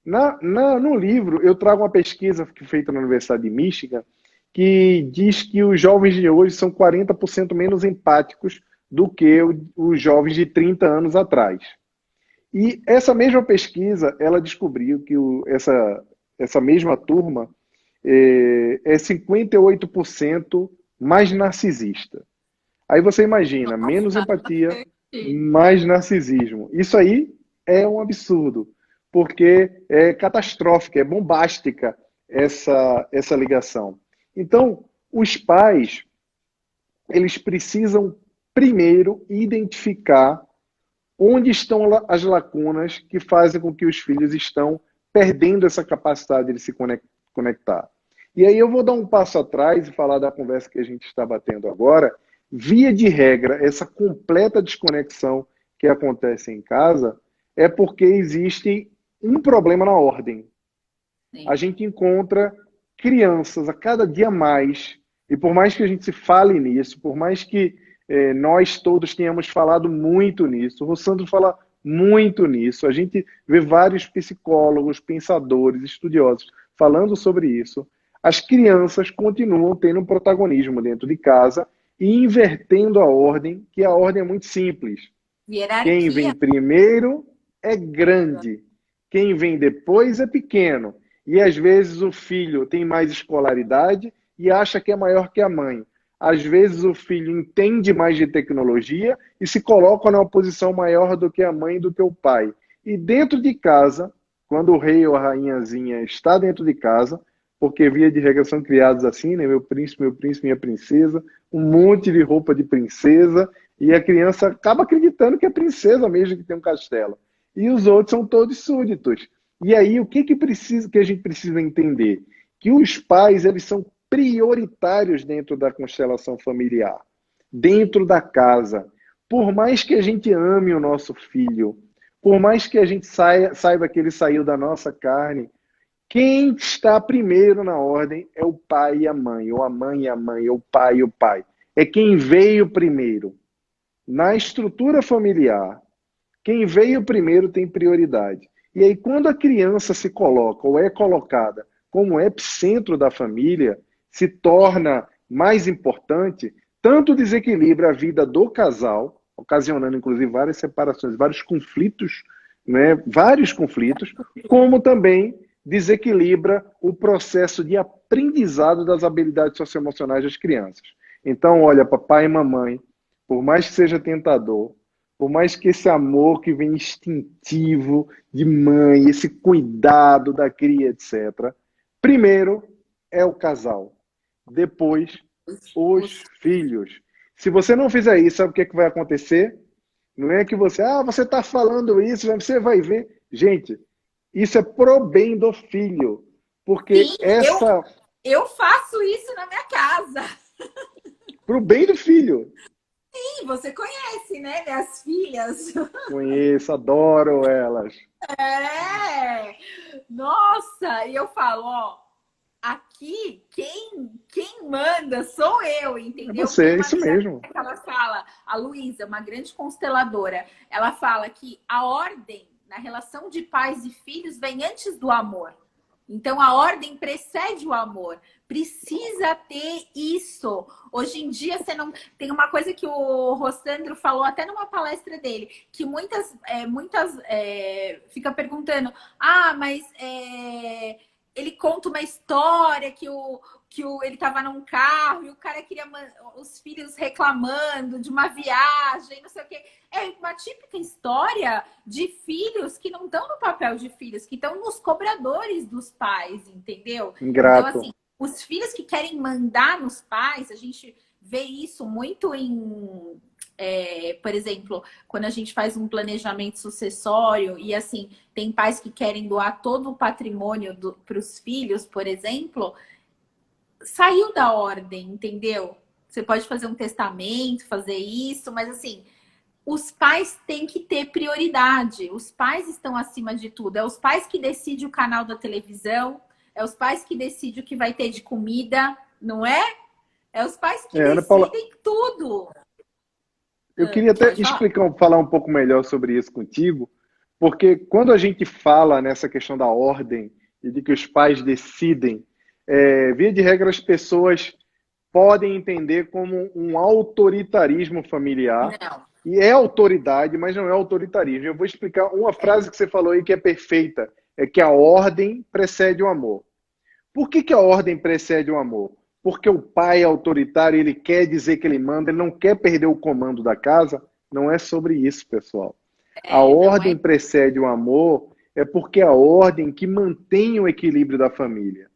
[SPEAKER 2] No livro, eu trago uma pesquisa que foi feita na Universidade de Michigan, que diz que os jovens de hoje são 40% menos empáticos do que os jovens de 30 anos atrás. E essa mesma pesquisa, ela descobriu que essa mesma turma é 58% mais narcisista. Aí você imagina, menos
[SPEAKER 1] Nossa,
[SPEAKER 2] empatia,
[SPEAKER 1] bastante.
[SPEAKER 2] mais narcisismo. Isso aí é um absurdo, porque é catastrófica, é bombástica essa ligação. Então, os pais, eles precisam primeiro identificar onde estão as lacunas que fazem com que os filhos estão perdendo essa capacidade de se conectar. E aí eu vou dar um passo atrás e falar da conversa que a gente está batendo agora. Via de regra, essa completa desconexão que acontece em casa é porque existe um problema na ordem. A
[SPEAKER 1] Sim.
[SPEAKER 2] gente encontra crianças a cada dia mais, e por mais que a gente se fale nisso, por mais que nós todos tenhamos falado muito nisso, o Rossandro fala muito nisso, a gente vê vários psicólogos, pensadores, estudiosos falando sobre isso, as crianças continuam tendo um protagonismo dentro de casa e invertendo a ordem, que a ordem é muito simples. Quem vem
[SPEAKER 1] Hierarquia.
[SPEAKER 2] primeiro é grande, quem vem depois é pequeno. E às vezes o filho tem mais escolaridade e acha que é maior que a mãe. Às vezes o filho entende mais de tecnologia e se coloca numa posição maior do que a mãe, do que o pai. E dentro de casa, quando o rei ou a rainhazinha está dentro de casa, porque via de regra são criados assim, né? Meu príncipe, minha princesa, um monte de roupa de princesa, e a criança acaba acreditando que é princesa mesmo que tem um castelo. E os outros são todos súditos. E aí, o que a gente precisa entender? Que os pais, eles são prioritários dentro da constelação familiar, dentro da casa. Por mais que a gente ame o nosso filho, por mais que a gente saiba que ele saiu da nossa carne, quem está primeiro na ordem é o pai e a mãe, ou a mãe e a mãe, ou o pai e o pai. É quem veio primeiro. Na estrutura familiar, quem veio primeiro tem prioridade. E aí, quando a criança se coloca ou é colocada como epicentro da família, se torna mais importante, tanto desequilibra a vida do casal, ocasionando inclusive várias separações, vários conflitos né, vários conflitos, como também desequilibra o processo de aprendizado das habilidades socioemocionais das crianças. Então, olha, papai e mamãe, por mais que seja tentador, por mais que esse amor que vem instintivo de mãe, esse cuidado da cria, etc., primeiro é o casal, depois os filhos. Se você não fizer isso, sabe o que vai acontecer? Não é que você está falando isso, você vai ver. Gente, isso é pro bem do filho. Porque
[SPEAKER 1] Sim, eu faço isso na minha casa.
[SPEAKER 2] Pro bem do filho.
[SPEAKER 1] Sim, você conhece, né, minhas filhas?
[SPEAKER 2] Conheço, adoro elas.
[SPEAKER 1] É! Nossa! E eu falo, ó, aqui quem manda sou eu,
[SPEAKER 2] É
[SPEAKER 1] entendeu?
[SPEAKER 2] você,
[SPEAKER 1] Tem
[SPEAKER 2] é
[SPEAKER 1] uma
[SPEAKER 2] isso
[SPEAKER 1] amiga
[SPEAKER 2] mesmo.
[SPEAKER 1] que ela fala, a Luísa, uma grande consteladora, ela fala que a ordem na relação de pais e filhos vem antes do amor. Então a ordem precede o amor. Precisa ter isso. Hoje em dia você não tem uma coisa que o Rossandro falou até numa palestra dele, que muitas fica perguntando, mas ele conta uma história ele estava num carro e o cara queria os filhos reclamando de uma viagem, não sei o quê. É uma típica história de filhos que não estão no papel de filhos, que estão nos cobradores dos pais, entendeu? Então,
[SPEAKER 2] Ingrato.
[SPEAKER 1] assim, os filhos que querem mandar nos pais, a gente vê isso muito por exemplo, quando a gente faz um planejamento sucessório e assim, tem pais que querem doar todo o patrimônio para os filhos, por exemplo, saiu da ordem, entendeu? Você pode fazer um testamento, fazer isso, mas assim, os pais têm que ter prioridade. Os pais estão acima de tudo. É os pais que decidem o canal da televisão, é os pais que decidem o que vai ter de comida, não é? É os pais que
[SPEAKER 2] Ana Paula,
[SPEAKER 1] decidem tudo.
[SPEAKER 2] eu queria até
[SPEAKER 1] Pode falar.
[SPEAKER 2] falar um pouco melhor sobre isso contigo, porque quando a gente fala nessa questão da ordem e de que os pais decidem, via de regra as pessoas podem entender como um autoritarismo familiar.
[SPEAKER 1] Não.
[SPEAKER 2] E é autoridade, mas não é autoritarismo. Eu vou explicar uma frase que você falou aí que é perfeita, é que a ordem precede o amor. Por que a ordem precede o amor? Porque o pai é autoritário, ele quer dizer que ele manda, ele não quer perder o comando da casa. Não é sobre isso, pessoal. A
[SPEAKER 1] Não é?
[SPEAKER 2] ordem precede o amor é porque é a ordem que mantém o equilíbrio da família.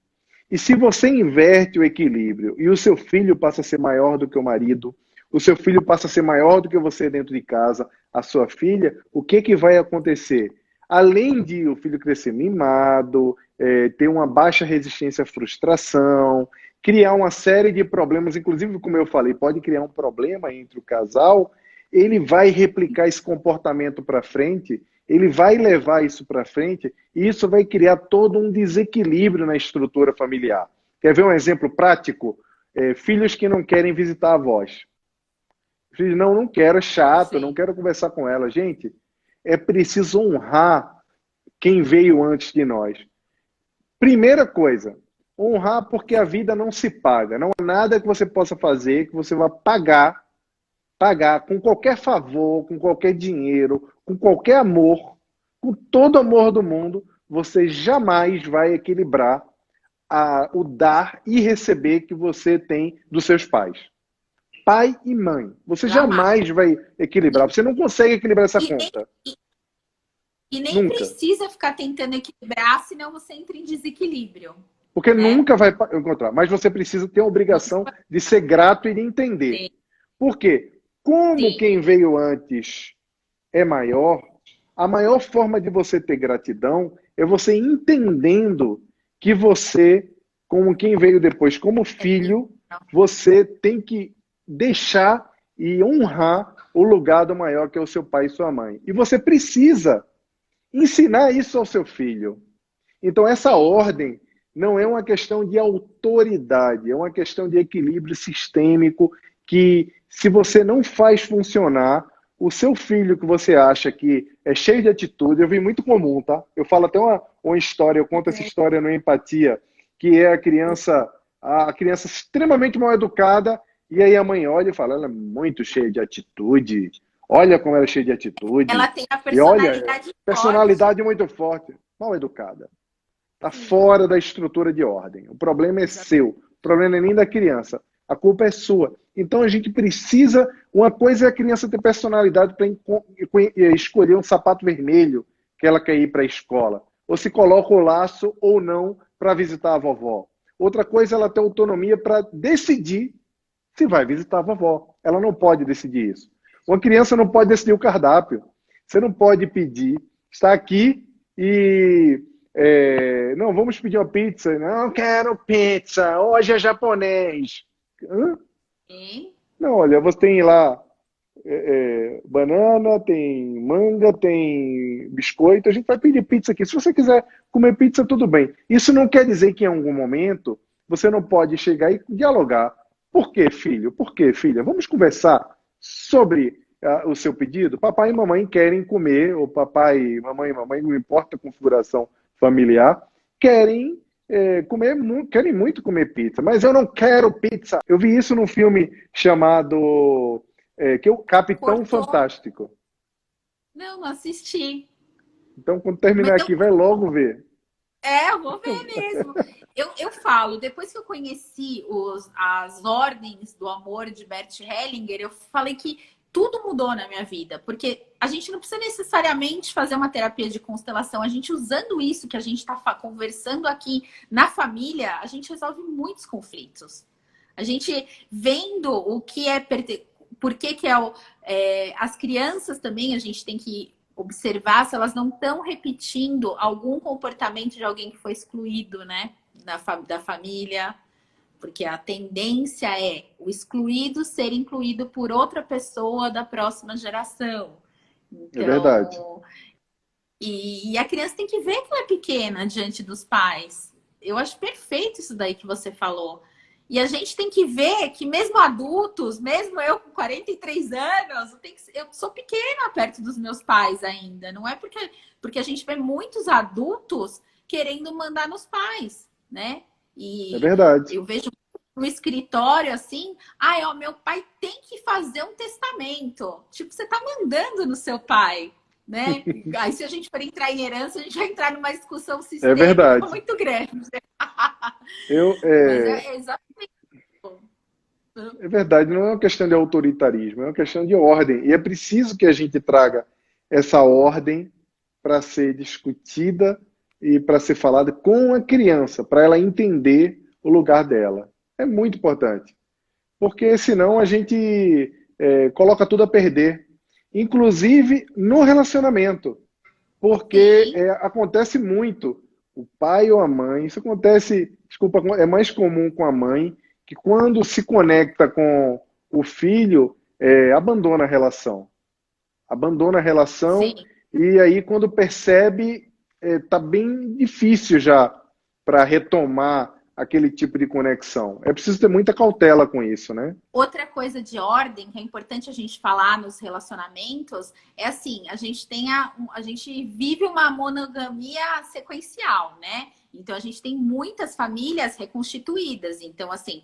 [SPEAKER 2] E se você inverte o equilíbrio e o seu filho passa a ser maior do que o marido, o seu filho passa a ser maior do que você dentro de casa, a sua filha, o que vai acontecer? Além de o filho crescer mimado, ter uma baixa resistência à frustração, criar uma série de problemas, inclusive, como eu falei, pode criar um problema entre o casal, ele vai replicar esse comportamento para frente, ele vai levar isso para frente e isso vai criar todo um desequilíbrio na estrutura familiar. Quer ver um exemplo prático? Filhos que não querem visitar avós. Filhos, não quero, é chato, não
[SPEAKER 1] Sim.
[SPEAKER 2] quero conversar com ela. Gente, é preciso honrar quem veio antes de nós. Primeira coisa, honrar porque a vida não se paga. Não há nada que você possa fazer que você vá pagar com qualquer favor, com qualquer dinheiro, com qualquer amor, com todo amor do mundo, você jamais vai equilibrar o dar e receber que você tem dos seus pais. Pai e mãe. Você
[SPEAKER 1] Jamais.
[SPEAKER 2] jamais vai equilibrar. Você não consegue equilibrar essa
[SPEAKER 1] E nem,
[SPEAKER 2] conta.
[SPEAKER 1] e nem
[SPEAKER 2] Nunca.
[SPEAKER 1] precisa ficar tentando equilibrar, senão você entra em desequilíbrio,
[SPEAKER 2] Porque
[SPEAKER 1] né?
[SPEAKER 2] nunca vai encontrar. Mas você precisa ter a obrigação de ser grato e de entender.
[SPEAKER 1] Sim.
[SPEAKER 2] Por quê? Como
[SPEAKER 1] Sim.
[SPEAKER 2] quem veio antes é maior, a maior forma de você ter gratidão é você entendendo que você, como quem veio depois, como filho, você tem que deixar e honrar o lugar do maior que é o seu pai e sua mãe. E você precisa ensinar isso ao seu filho. Então essa ordem não é uma questão de autoridade, é uma questão de equilíbrio sistêmico que, se você não faz funcionar, o seu filho que você acha que é cheio de atitude, eu vi muito comum, tá? Eu falo até uma história, eu conto essa história no Empatia, que é a criança extremamente mal educada, e aí a mãe olha e fala, ela é muito cheia de atitude, Olha como ela é cheia de atitude.
[SPEAKER 1] Ela tem a
[SPEAKER 2] E olha,
[SPEAKER 1] personalidade forte.
[SPEAKER 2] personalidade muito forte. Mal educada. Está fora da estrutura de ordem. O problema é seu. O problema não é nem da criança. A culpa é sua. Então a gente precisa. Uma coisa é a criança ter personalidade para escolher um sapato vermelho que ela quer ir para a escola. Ou se coloca o laço ou não para visitar a vovó. Outra coisa é ela ter autonomia para decidir se vai visitar a vovó. Ela não pode decidir isso. Uma criança não pode decidir o cardápio. Você não pode pedir. Está aqui e não, vamos pedir uma pizza. Não quero pizza, hoje é japonês. Hã?
[SPEAKER 1] Sim.
[SPEAKER 2] Não, olha, você tem lá banana, tem manga, tem biscoito. A gente vai pedir pizza aqui. Se você quiser comer pizza, tudo bem. Isso não quer dizer que em algum momento você não pode chegar e dialogar. Por quê, filho? Por quê, filha? Vamos conversar sobre o seu pedido? Papai e mamãe querem comer, ou papai, mamãe, não importa a configuração familiar, querem querem muito comer pizza, mas eu não quero pizza. Eu vi isso num filme chamado que é o Capitão
[SPEAKER 1] Cortou.
[SPEAKER 2] Fantástico.
[SPEAKER 1] Não, não assisti.
[SPEAKER 2] Então, quando
[SPEAKER 1] Mas
[SPEAKER 2] terminar aqui, vai logo ver.
[SPEAKER 1] eu vou ver mesmo. Eu falo, depois que eu conheci as ordens do amor de Bert Hellinger, eu falei que tudo mudou na minha vida. Porque a gente não precisa necessariamente fazer uma terapia de constelação. A gente usando isso que a gente está conversando aqui na família, a gente resolve muitos conflitos. A gente vendo o que é... Por que as crianças também, a gente tem que observar se elas não estão repetindo algum comportamento de alguém que foi excluído, né? Da família. Porque a tendência é o excluído ser incluído por outra pessoa da próxima geração.
[SPEAKER 2] É verdade.
[SPEAKER 1] Então, e a criança tem que ver que ela é pequena diante dos pais. Eu acho perfeito isso daí que você falou. E a gente tem que ver que mesmo adultos, mesmo eu com 43 anos, eu sou pequena perto dos meus pais ainda. Não é porque a gente vê muitos adultos querendo mandar nos pais, né?
[SPEAKER 2] É
[SPEAKER 1] E
[SPEAKER 2] verdade.
[SPEAKER 1] eu vejo no escritório assim, meu pai tem que fazer um testamento. Tipo, você tá mandando no seu pai, né? Aí se a gente for entrar em herança, a gente vai entrar numa discussão
[SPEAKER 2] É
[SPEAKER 1] sistêmica
[SPEAKER 2] verdade.
[SPEAKER 1] muito grande.
[SPEAKER 2] Eu,
[SPEAKER 1] Mas é exatamente.
[SPEAKER 2] É verdade, não é uma questão de autoritarismo, é uma questão de ordem. E é preciso que a gente traga essa ordem para ser discutida e para ser falada com a criança, para ela entender o lugar dela. É muito importante. Porque senão a gente coloca tudo a perder. Inclusive no relacionamento. Porque
[SPEAKER 1] Sim,
[SPEAKER 2] acontece muito. O pai ou a mãe, isso acontece, desculpa, é mais comum com a mãe, que quando se conecta com o filho, abandona a relação. Abandona a relação
[SPEAKER 1] sim.
[SPEAKER 2] e aí quando percebe, tá bem difícil já para retomar aquele tipo de conexão. É preciso ter muita cautela com isso, né?
[SPEAKER 1] Outra coisa de ordem que é importante a gente falar nos relacionamentos é assim, a gente vive uma monogamia sequencial, né? Então a gente tem muitas famílias reconstituídas. Então, assim,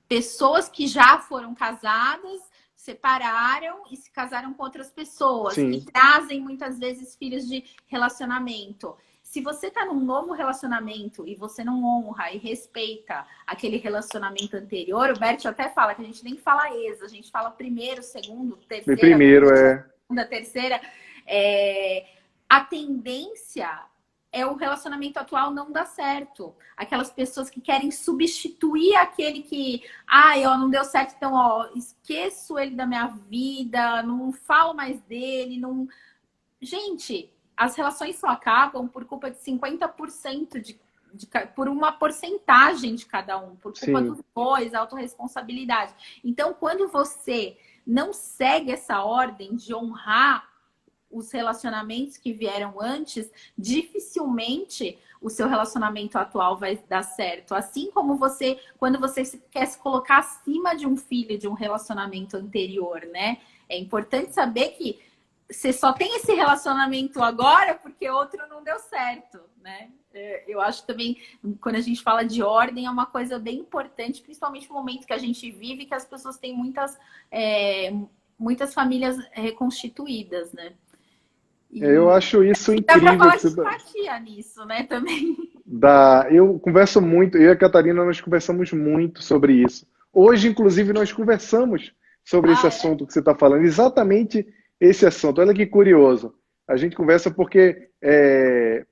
[SPEAKER 1] pessoas que já foram casadas, separaram e se casaram com outras pessoas e
[SPEAKER 2] Sim,
[SPEAKER 1] trazem muitas vezes filhos de relacionamento. Se você está num novo relacionamento e você não honra e respeita aquele relacionamento anterior, o Bert até fala que a gente nem fala ex, a gente fala primeiro, segundo,
[SPEAKER 2] e
[SPEAKER 1] terceira,
[SPEAKER 2] primeiro
[SPEAKER 1] segunda, terceira. A tendência é o relacionamento atual não dar certo. Aquelas pessoas que querem substituir aquele que, não deu certo, então, esqueço ele da minha vida, não falo mais dele, não... Gente, as relações só acabam por culpa de 50% por uma porcentagem de cada um, por culpa
[SPEAKER 2] sim,
[SPEAKER 1] dos dois, autorresponsabilidade. Então, quando você não segue essa ordem de honrar os relacionamentos que vieram antes, dificilmente o seu relacionamento atual vai dar certo. Assim como quando você quer se colocar acima de um filho de um relacionamento anterior, né? É importante saber que você só tem esse relacionamento agora porque outro não deu certo, né? Eu acho também, quando a gente fala de ordem, é uma coisa bem importante, principalmente no momento que a gente vive, que as pessoas têm muitas famílias reconstituídas, né?
[SPEAKER 2] Eu acho isso
[SPEAKER 1] Dá para
[SPEAKER 2] incrível.
[SPEAKER 1] falar de empatia nisso, né, também.
[SPEAKER 2] Eu converso muito, eu e a Catarina, nós conversamos muito sobre isso. Hoje, inclusive, nós conversamos sobre esse
[SPEAKER 1] Ah, é?
[SPEAKER 2] assunto que você está falando, exatamente esse assunto. Olha que curioso. A gente conversa porque é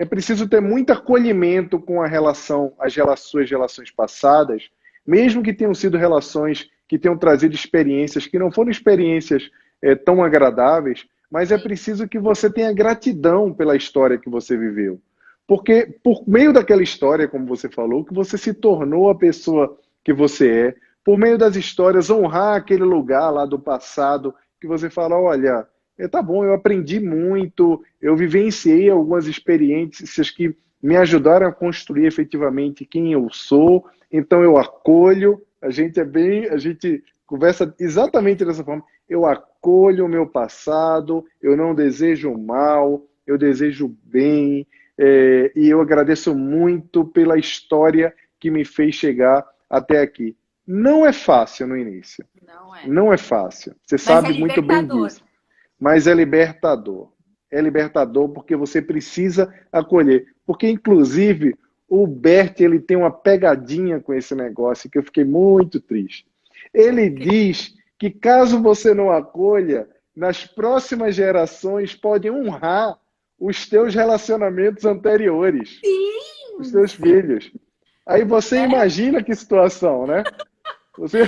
[SPEAKER 2] preciso ter muito acolhimento com a relação, suas relações passadas, mesmo que tenham sido relações que tenham trazido experiências que não foram experiências tão agradáveis, mas é
[SPEAKER 1] Sim,
[SPEAKER 2] preciso que você tenha gratidão pela história que você viveu. Porque por meio daquela história, como você falou, que você se tornou a pessoa que você é, por meio das histórias, honrar aquele lugar lá do passado, que você fala, olha, tá bom, eu aprendi muito, eu vivenciei algumas experiências que me ajudaram a construir efetivamente quem eu sou, então eu acolho, a gente conversa exatamente dessa forma, eu acolho o meu passado, eu não desejo mal, eu desejo bem, e eu agradeço muito pela história que me fez chegar até aqui. Não é fácil no início,
[SPEAKER 1] não é.
[SPEAKER 2] não é fácil, você
[SPEAKER 1] Mas é
[SPEAKER 2] sabe muito bem
[SPEAKER 1] libertador.
[SPEAKER 2] disso, mas é libertador. É libertador porque você precisa acolher. Porque, inclusive, o Bert ele tem uma pegadinha com esse negócio que eu fiquei muito triste. Ele diz que caso você não acolha, nas próximas gerações podem honrar os teus relacionamentos anteriores, os
[SPEAKER 1] Sim,
[SPEAKER 2] teus
[SPEAKER 1] sim.
[SPEAKER 2] filhos. Aí você imagina que situação, né? Você...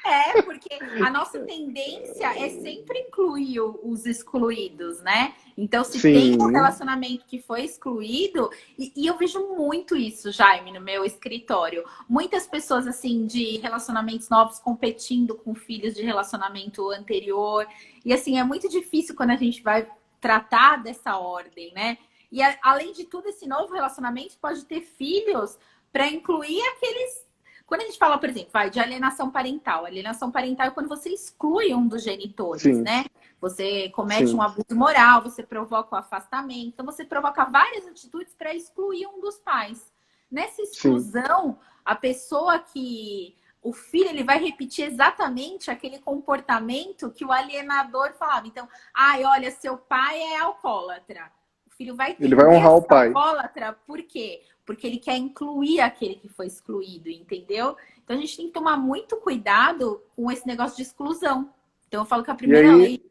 [SPEAKER 1] É, porque a nossa tendência é sempre incluir os excluídos, né? Então, se tem um
[SPEAKER 2] Sim,
[SPEAKER 1] relacionamento que foi excluído, e eu vejo muito isso, Jaime, no meu escritório. Muitas pessoas, assim, de relacionamentos novos competindo com filhos de relacionamento anterior. E, assim, é muito difícil quando a gente vai tratar dessa ordem, né? E, além de tudo, esse novo relacionamento pode ter filhos para incluir aqueles. Quando a gente fala, por exemplo, vai de alienação parental é quando você exclui um dos genitores,
[SPEAKER 2] sim,
[SPEAKER 1] né? Você comete um
[SPEAKER 2] sim,
[SPEAKER 1] abuso moral, você provoca o afastamento, então você provoca várias atitudes para excluir um dos pais. Nessa
[SPEAKER 2] sim.
[SPEAKER 1] exclusão, a pessoa que o filho ele vai repetir exatamente aquele comportamento que o alienador falava. Então, ai, olha, seu pai é alcoólatra. O filho vai
[SPEAKER 2] Ele vai
[SPEAKER 1] tender a
[SPEAKER 2] honrar o
[SPEAKER 1] ser
[SPEAKER 2] pai.
[SPEAKER 1] alcoólatra, por quê? Porque ele quer incluir aquele que foi excluído, entendeu? Então a gente tem que tomar muito cuidado com esse negócio de exclusão. Então eu falo que a
[SPEAKER 2] E
[SPEAKER 1] primeira
[SPEAKER 2] aí,
[SPEAKER 1] lei,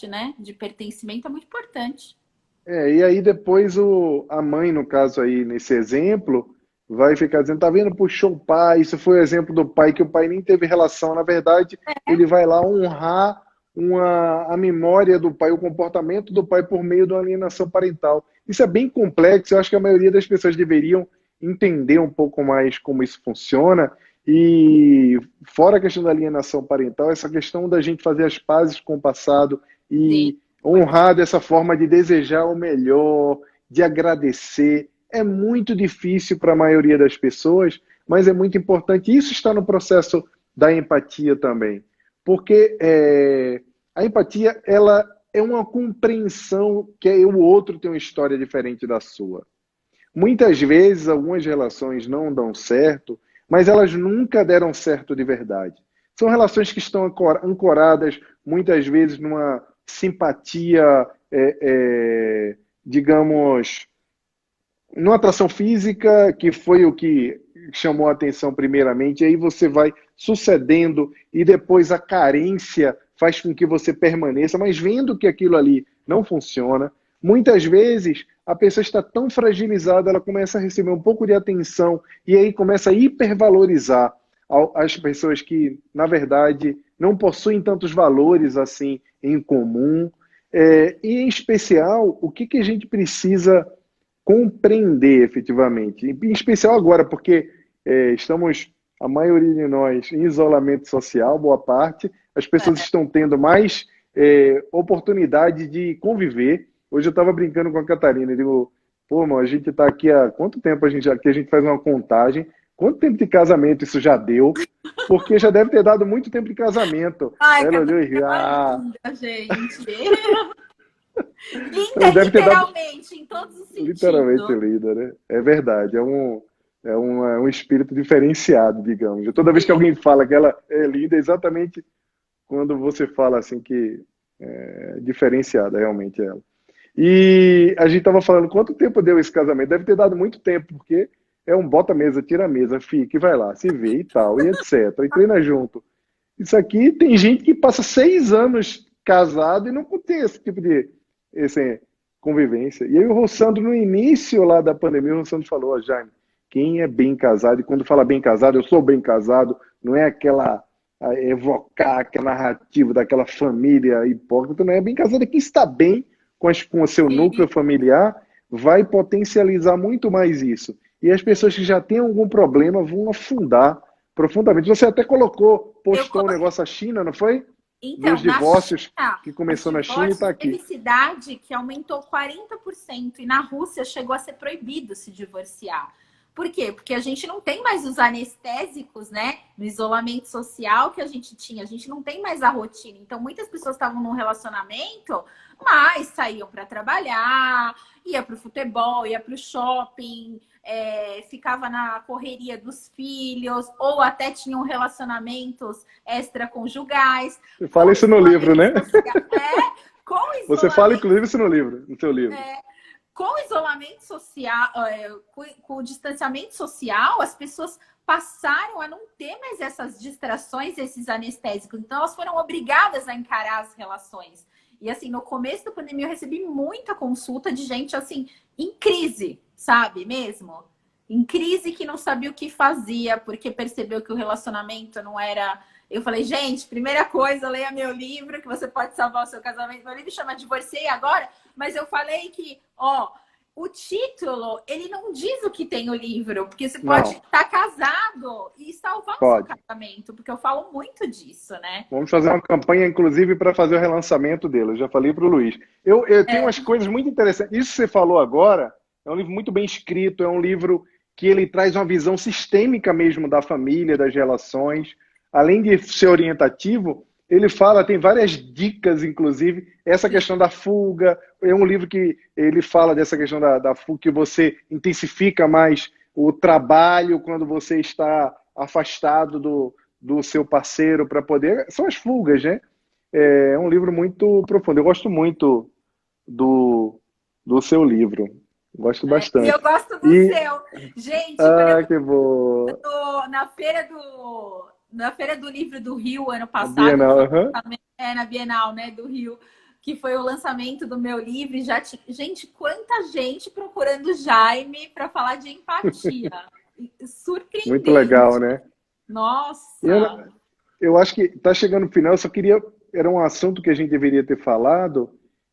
[SPEAKER 1] né, de pertencimento é muito importante.
[SPEAKER 2] e aí depois a mãe, no caso aí, nesse exemplo, vai ficar dizendo, tá vendo, puxou o pai, isso foi o exemplo do pai, que o pai nem teve relação. Na verdade, ele vai lá honrar a memória do pai, o comportamento do pai por meio da alienação parental. Isso é bem complexo, eu acho que a maioria das pessoas deveriam entender um pouco mais como isso funciona. E fora a questão da alienação parental, essa questão da gente fazer as pazes com o passado
[SPEAKER 1] Sim,
[SPEAKER 2] e honrar
[SPEAKER 1] importante.
[SPEAKER 2] dessa forma de desejar o melhor, de agradecer. É muito difícil para a maioria das pessoas, mas é muito importante. Isso está no processo da empatia também. Porque a empatia ela é uma compreensão que o outro tem uma história diferente da sua. Muitas vezes, algumas relações não dão certo, mas elas nunca deram certo de verdade. São relações que estão ancoradas, muitas vezes, numa simpatia, digamos, numa atração física, que foi o que chamou a atenção primeiramente, e aí você vai sucedendo, e depois a carência faz com que você permaneça, mas vendo que aquilo ali não funciona, muitas vezes a pessoa está tão fragilizada, ela começa a receber um pouco de atenção, e aí começa a hipervalorizar as pessoas que, na verdade, não possuem tantos valores assim em comum. E, em especial, o que a gente precisa compreender efetivamente. Em especial agora, porque estamos, a maioria de nós, em isolamento social, boa parte, as pessoas
[SPEAKER 1] É.
[SPEAKER 2] estão tendo mais oportunidade de conviver. Hoje eu estava brincando com a Catarina, eu digo, pô, mano, a gente está aqui há quanto tempo aqui a gente faz uma contagem, quanto tempo de casamento isso já deu? Porque já deve ter dado muito tempo de casamento.
[SPEAKER 1] Ai,
[SPEAKER 2] Ela olhou
[SPEAKER 1] Catarina,
[SPEAKER 2] e riu,
[SPEAKER 1] ela é
[SPEAKER 2] ah,
[SPEAKER 1] linda, gente.
[SPEAKER 2] então
[SPEAKER 1] Linda,
[SPEAKER 2] deve ter dado
[SPEAKER 1] literalmente, em todos os
[SPEAKER 2] literalmente
[SPEAKER 1] sentidos.
[SPEAKER 2] linda, né? É verdade, é um espírito diferenciado, digamos. Toda vez que alguém fala que ela é linda, é exatamente quando você fala assim que é diferenciada realmente ela. E a gente estava falando quanto tempo deu esse casamento. Deve ter dado muito tempo, porque é um bota a mesa, tira a mesa, fica e vai lá, se vê e tal, e etc. E treina junto. Isso aqui tem gente que passa 6 anos casado e não tem esse tipo de convivência. E aí o Rossandro, no início lá da pandemia, o Rossandro falou, ó, Jaime, quem é bem casado, e quando fala bem casado, eu sou bem casado, não é aquela evocar aquela narrativa daquela família hipócrita, não é bem casado, é quem está bem com o seu núcleo familiar, vai potencializar muito mais isso. E as pessoas que já têm algum problema vão afundar profundamente. Você até postou um negócio da China, não foi?
[SPEAKER 1] Então,
[SPEAKER 2] Dos divórcios
[SPEAKER 1] China,
[SPEAKER 2] que começou na China e está aqui.
[SPEAKER 1] teve cidade que aumentou 40% e na Rússia chegou a ser proibido se divorciar. Por quê? Porque a gente não tem mais os anestésicos, né? No isolamento social que a gente tinha. A gente não tem mais a rotina. Então, muitas pessoas estavam num relacionamento, mas saíam para trabalhar, ia para o futebol, ia para o shopping, ficava na correria dos filhos, ou até tinham relacionamentos extraconjugais.
[SPEAKER 2] Você fala isso no livro, né? Você fala, inclusive, isso no livro, no seu livro.
[SPEAKER 1] Com o isolamento social, com o distanciamento social, as pessoas passaram a não ter mais essas distrações, esses anestésicos. Então, elas foram obrigadas a encarar as relações. E, assim, no começo da pandemia, eu recebi muita consulta de gente, assim, em crise, sabe mesmo? Em crise que não sabia o que fazia, porque percebeu que o relacionamento não era... Eu falei, gente, primeira coisa, leia meu livro, que você pode salvar o seu casamento. Meu livro chama Divorciei Agora, mas eu falei que, o título, ele não diz o que tem o livro, porque você pode estar casado e salvar o seu casamento, porque eu falo muito disso, né?
[SPEAKER 2] Vamos fazer uma campanha, inclusive, para fazer o relançamento dele. Eu já falei para o Luiz. Eu tenho umas coisas muito interessantes. Isso que você falou agora é um livro muito bem escrito, é um livro que ele traz uma visão sistêmica mesmo da família, das relações. Além de ser orientativo, ele fala, tem várias dicas, inclusive, essa questão da fuga. É um livro que ele fala dessa questão da fuga, que você intensifica mais o trabalho quando você está afastado do seu parceiro para poder... São as fugas, né? É um livro muito profundo. Eu gosto muito do seu livro. Gosto bastante.
[SPEAKER 1] E eu gosto do seu. Gente,
[SPEAKER 2] que bom.
[SPEAKER 1] Na Feira do Livro do Rio, ano passado,
[SPEAKER 2] Bienal,
[SPEAKER 1] na Bienal, né, do Rio, que foi o lançamento do meu livro. Gente, quanta gente procurando Jaime para falar de empatia. Surpreendente.
[SPEAKER 2] Muito legal, né?
[SPEAKER 1] Nossa!
[SPEAKER 2] Eu acho que está chegando no final, eu só queria... Era um assunto que a gente deveria ter falado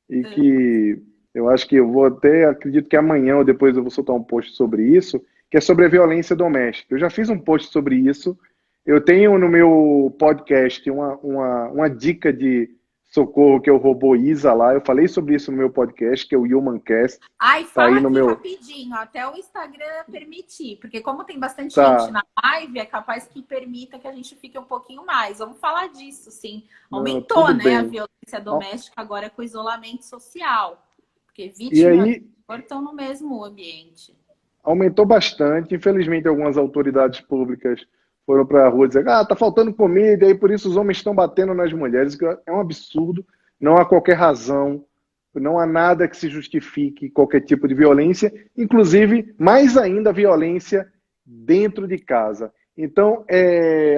[SPEAKER 2] e que eu acho que eu vou até... Acredito que amanhã ou depois eu vou soltar um post sobre isso, que é sobre a violência doméstica. Eu já fiz um post sobre isso. Eu tenho no meu podcast uma dica de socorro que é o Robô Isa lá. Eu falei sobre isso no meu podcast, que é o Humancast.
[SPEAKER 1] Fala aí aqui rapidinho, até o Instagram permitir, porque como tem bastante gente na live, é capaz que permita que a gente fique um pouquinho mais. Vamos falar disso, sim. Aumentou, né, a violência doméstica agora com o isolamento social, porque vítimas estão no mesmo ambiente.
[SPEAKER 2] Aumentou bastante. Infelizmente, algumas autoridades públicas foram para a rua dizer, tá faltando comida, e aí por isso os homens estão batendo nas mulheres. É um absurdo, não há qualquer razão, não há nada que se justifique qualquer tipo de violência, inclusive, mais ainda, violência dentro de casa. Então,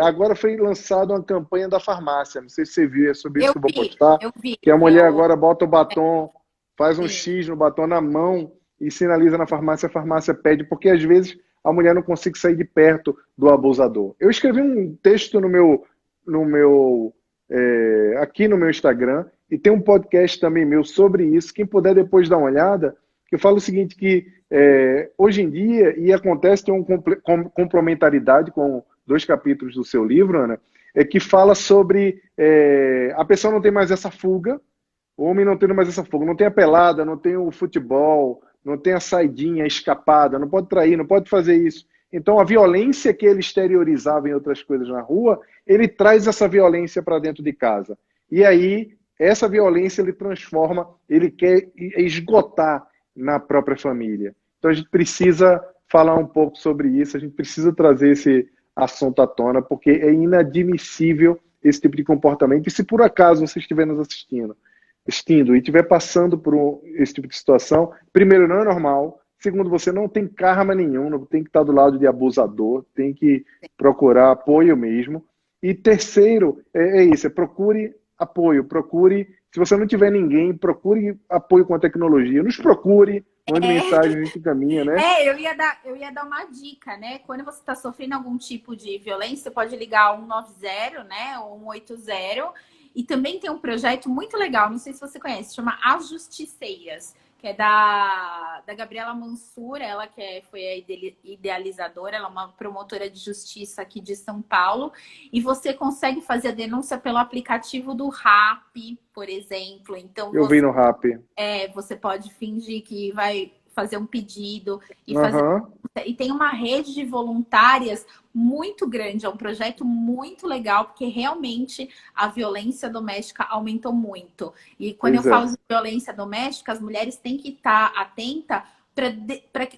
[SPEAKER 2] agora foi lançada uma campanha da farmácia, não sei se você viu, é sobre isso que eu vou postar, que a mulher agora bota o batom, faz um X no batom na mão e sinaliza na farmácia, a farmácia pede, porque às vezes a mulher não consegue sair de perto do abusador. Eu escrevi um texto aqui no meu Instagram, e tem um podcast também meu sobre isso. Quem puder depois dar uma olhada, que eu falo o seguinte, que hoje em dia, e acontece, tem uma complementaridade com 2 capítulos do seu livro, Ana, que fala sobre a pessoa não tem mais essa fuga, o homem não tem mais essa fuga, não tem a pelada, não tem o futebol, não tem a saidinha, a escapada, não pode trair, não pode fazer isso. Então, a violência que ele exteriorizava em outras coisas na rua, ele traz essa violência para dentro de casa. E aí, essa violência ele transforma, ele quer esgotar na própria família. Então, a gente precisa falar um pouco sobre isso, a gente precisa trazer esse assunto à tona, porque é inadmissível esse tipo de comportamento. E se por acaso você estiver nos assistindo e estiver passando por esse tipo de situação, primeiro, não é normal. Segundo, você não tem karma nenhum, não tem que estar do lado de abusador, tem que procurar apoio mesmo. E terceiro, é isso, procure apoio, procure, se você não tiver ninguém, procure apoio com a tecnologia. Nos procure, mande mensagem, a gente encaminha, né?
[SPEAKER 1] Eu ia dar uma dica, né? Quando você está sofrendo algum tipo de violência, você pode ligar 190, né? Ou 180. E também tem um projeto muito legal, não sei se você conhece, chama As Justiceiras, que é da Gabriela Mansur, ela foi a idealizadora, ela é uma promotora de justiça aqui de São Paulo, e você consegue fazer a denúncia pelo aplicativo do Rap, por exemplo. Então,
[SPEAKER 2] Eu vi no Rap.
[SPEAKER 1] você pode fingir que vai fazer um pedido e fazer.
[SPEAKER 2] Aham.
[SPEAKER 1] E tem uma rede de voluntárias muito grande, é um projeto muito legal, porque realmente a violência doméstica aumentou muito. E quando eu
[SPEAKER 2] Pois
[SPEAKER 1] falo
[SPEAKER 2] é.
[SPEAKER 1] de violência doméstica, as mulheres têm que estar atentas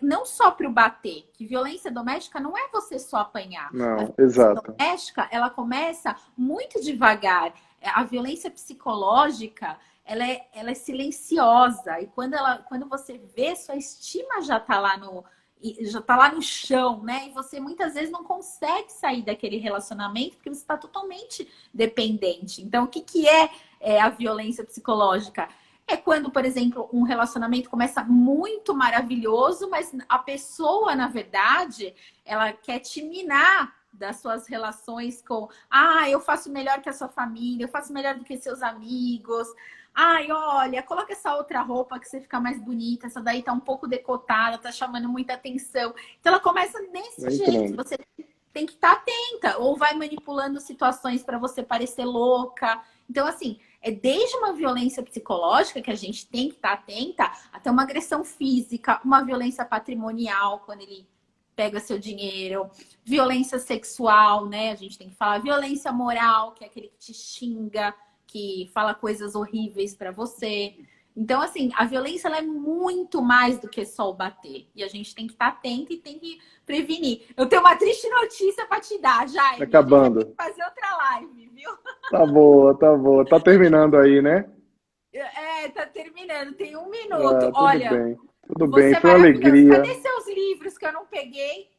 [SPEAKER 1] não só para o bater, que violência doméstica não é você só apanhar. A
[SPEAKER 2] Não,
[SPEAKER 1] violência
[SPEAKER 2] exato.
[SPEAKER 1] doméstica, ela começa muito devagar. A violência psicológica, ela é silenciosa. E quando você vê, sua estima já está lá no chão, né? E você muitas vezes não consegue sair daquele relacionamento porque você está totalmente dependente. Então, o que é a violência psicológica? É quando, por exemplo, um relacionamento começa muito maravilhoso, mas a pessoa, na verdade, ela quer te minar das suas relações com... eu faço melhor que a sua família, eu faço melhor do que seus amigos. Olha, coloca essa outra roupa que você fica mais bonita, essa daí tá um pouco decotada, tá chamando muita atenção. Então ela começa desse jeito, você tem que estar atenta, ou vai manipulando situações para você parecer louca. Então, assim, é desde uma violência psicológica que a gente tem que estar atenta, até uma agressão física, uma violência patrimonial, quando ele pega seu dinheiro, violência sexual, né? A gente tem que falar violência moral, que é aquele que te xinga, que fala coisas horríveis para você. Então, assim, a violência ela é muito mais do que só o bater. E a gente tem que estar atento e tem que prevenir. Eu tenho uma triste notícia para te dar, Jaime.
[SPEAKER 2] Acabando.
[SPEAKER 1] A gente vai ter que fazer outra live, viu?
[SPEAKER 2] Tá boa, tá boa. Tá terminando aí, né?
[SPEAKER 1] Tá terminando. Tem 1 minuto.
[SPEAKER 2] Tudo
[SPEAKER 1] Olha,
[SPEAKER 2] bem. Tudo
[SPEAKER 1] você
[SPEAKER 2] bem,
[SPEAKER 1] é
[SPEAKER 2] foi uma
[SPEAKER 1] maravilhoso.
[SPEAKER 2] alegria.
[SPEAKER 1] Cadê seus livros que eu não peguei?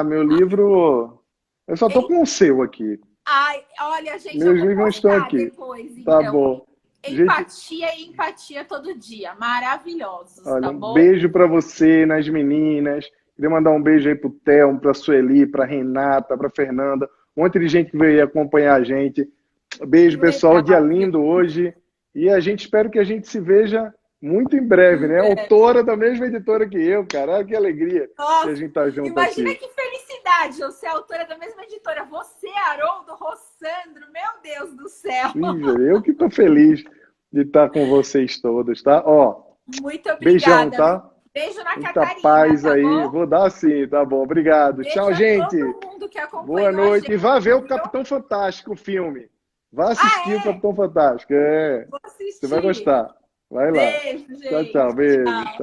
[SPEAKER 2] Meu livro... Eu só tô com o seu aqui.
[SPEAKER 1] Olha, gente,
[SPEAKER 2] Meus
[SPEAKER 1] eu vou
[SPEAKER 2] livros estão
[SPEAKER 1] postar
[SPEAKER 2] aqui.
[SPEAKER 1] depois,
[SPEAKER 2] Tá
[SPEAKER 1] então.
[SPEAKER 2] bom.
[SPEAKER 1] Empatia e empatia todo dia. Maravilhosos,
[SPEAKER 2] Olha,
[SPEAKER 1] tá
[SPEAKER 2] um
[SPEAKER 1] bom?
[SPEAKER 2] beijo pra você, nas meninas. Queria mandar um beijo aí pro Thelmo, pra Sueli, pra Renata, pra Fernanda. Um monte de gente que veio aí acompanhar a gente. Beijo, pessoal. Dia lindo hoje. E a gente espera que a gente se veja muito em breve, né? Autora da mesma editora que eu, cara. Que alegria que a gente tá junto
[SPEAKER 1] imagina
[SPEAKER 2] aqui.
[SPEAKER 1] que felicidade eu ser autora da mesma editora. Você, Haroldo, Rossandro, meu Deus do céu.
[SPEAKER 2] Eu que tô feliz de estar com vocês todos, tá?
[SPEAKER 1] Muito obrigada.
[SPEAKER 2] Beijão, tá?
[SPEAKER 1] Beijo na
[SPEAKER 2] Muita
[SPEAKER 1] Catarina,
[SPEAKER 2] paz
[SPEAKER 1] tá
[SPEAKER 2] aí.
[SPEAKER 1] bom?
[SPEAKER 2] Vou dar sim, tá bom. Obrigado.
[SPEAKER 1] Beijo
[SPEAKER 2] Tchau,
[SPEAKER 1] a
[SPEAKER 2] gente.
[SPEAKER 1] todo mundo que acompanhou
[SPEAKER 2] Boa noite.
[SPEAKER 1] a gente,
[SPEAKER 2] E vá ver o
[SPEAKER 1] viu?
[SPEAKER 2] Capitão Fantástico, o filme. Vá assistir o Capitão Fantástico.
[SPEAKER 1] Vou assistir.
[SPEAKER 2] Você vai gostar. Vai lá.
[SPEAKER 1] Beijo, gente.
[SPEAKER 2] Tchau, tchau. Beijo.
[SPEAKER 1] Tchau.
[SPEAKER 2] Tchau.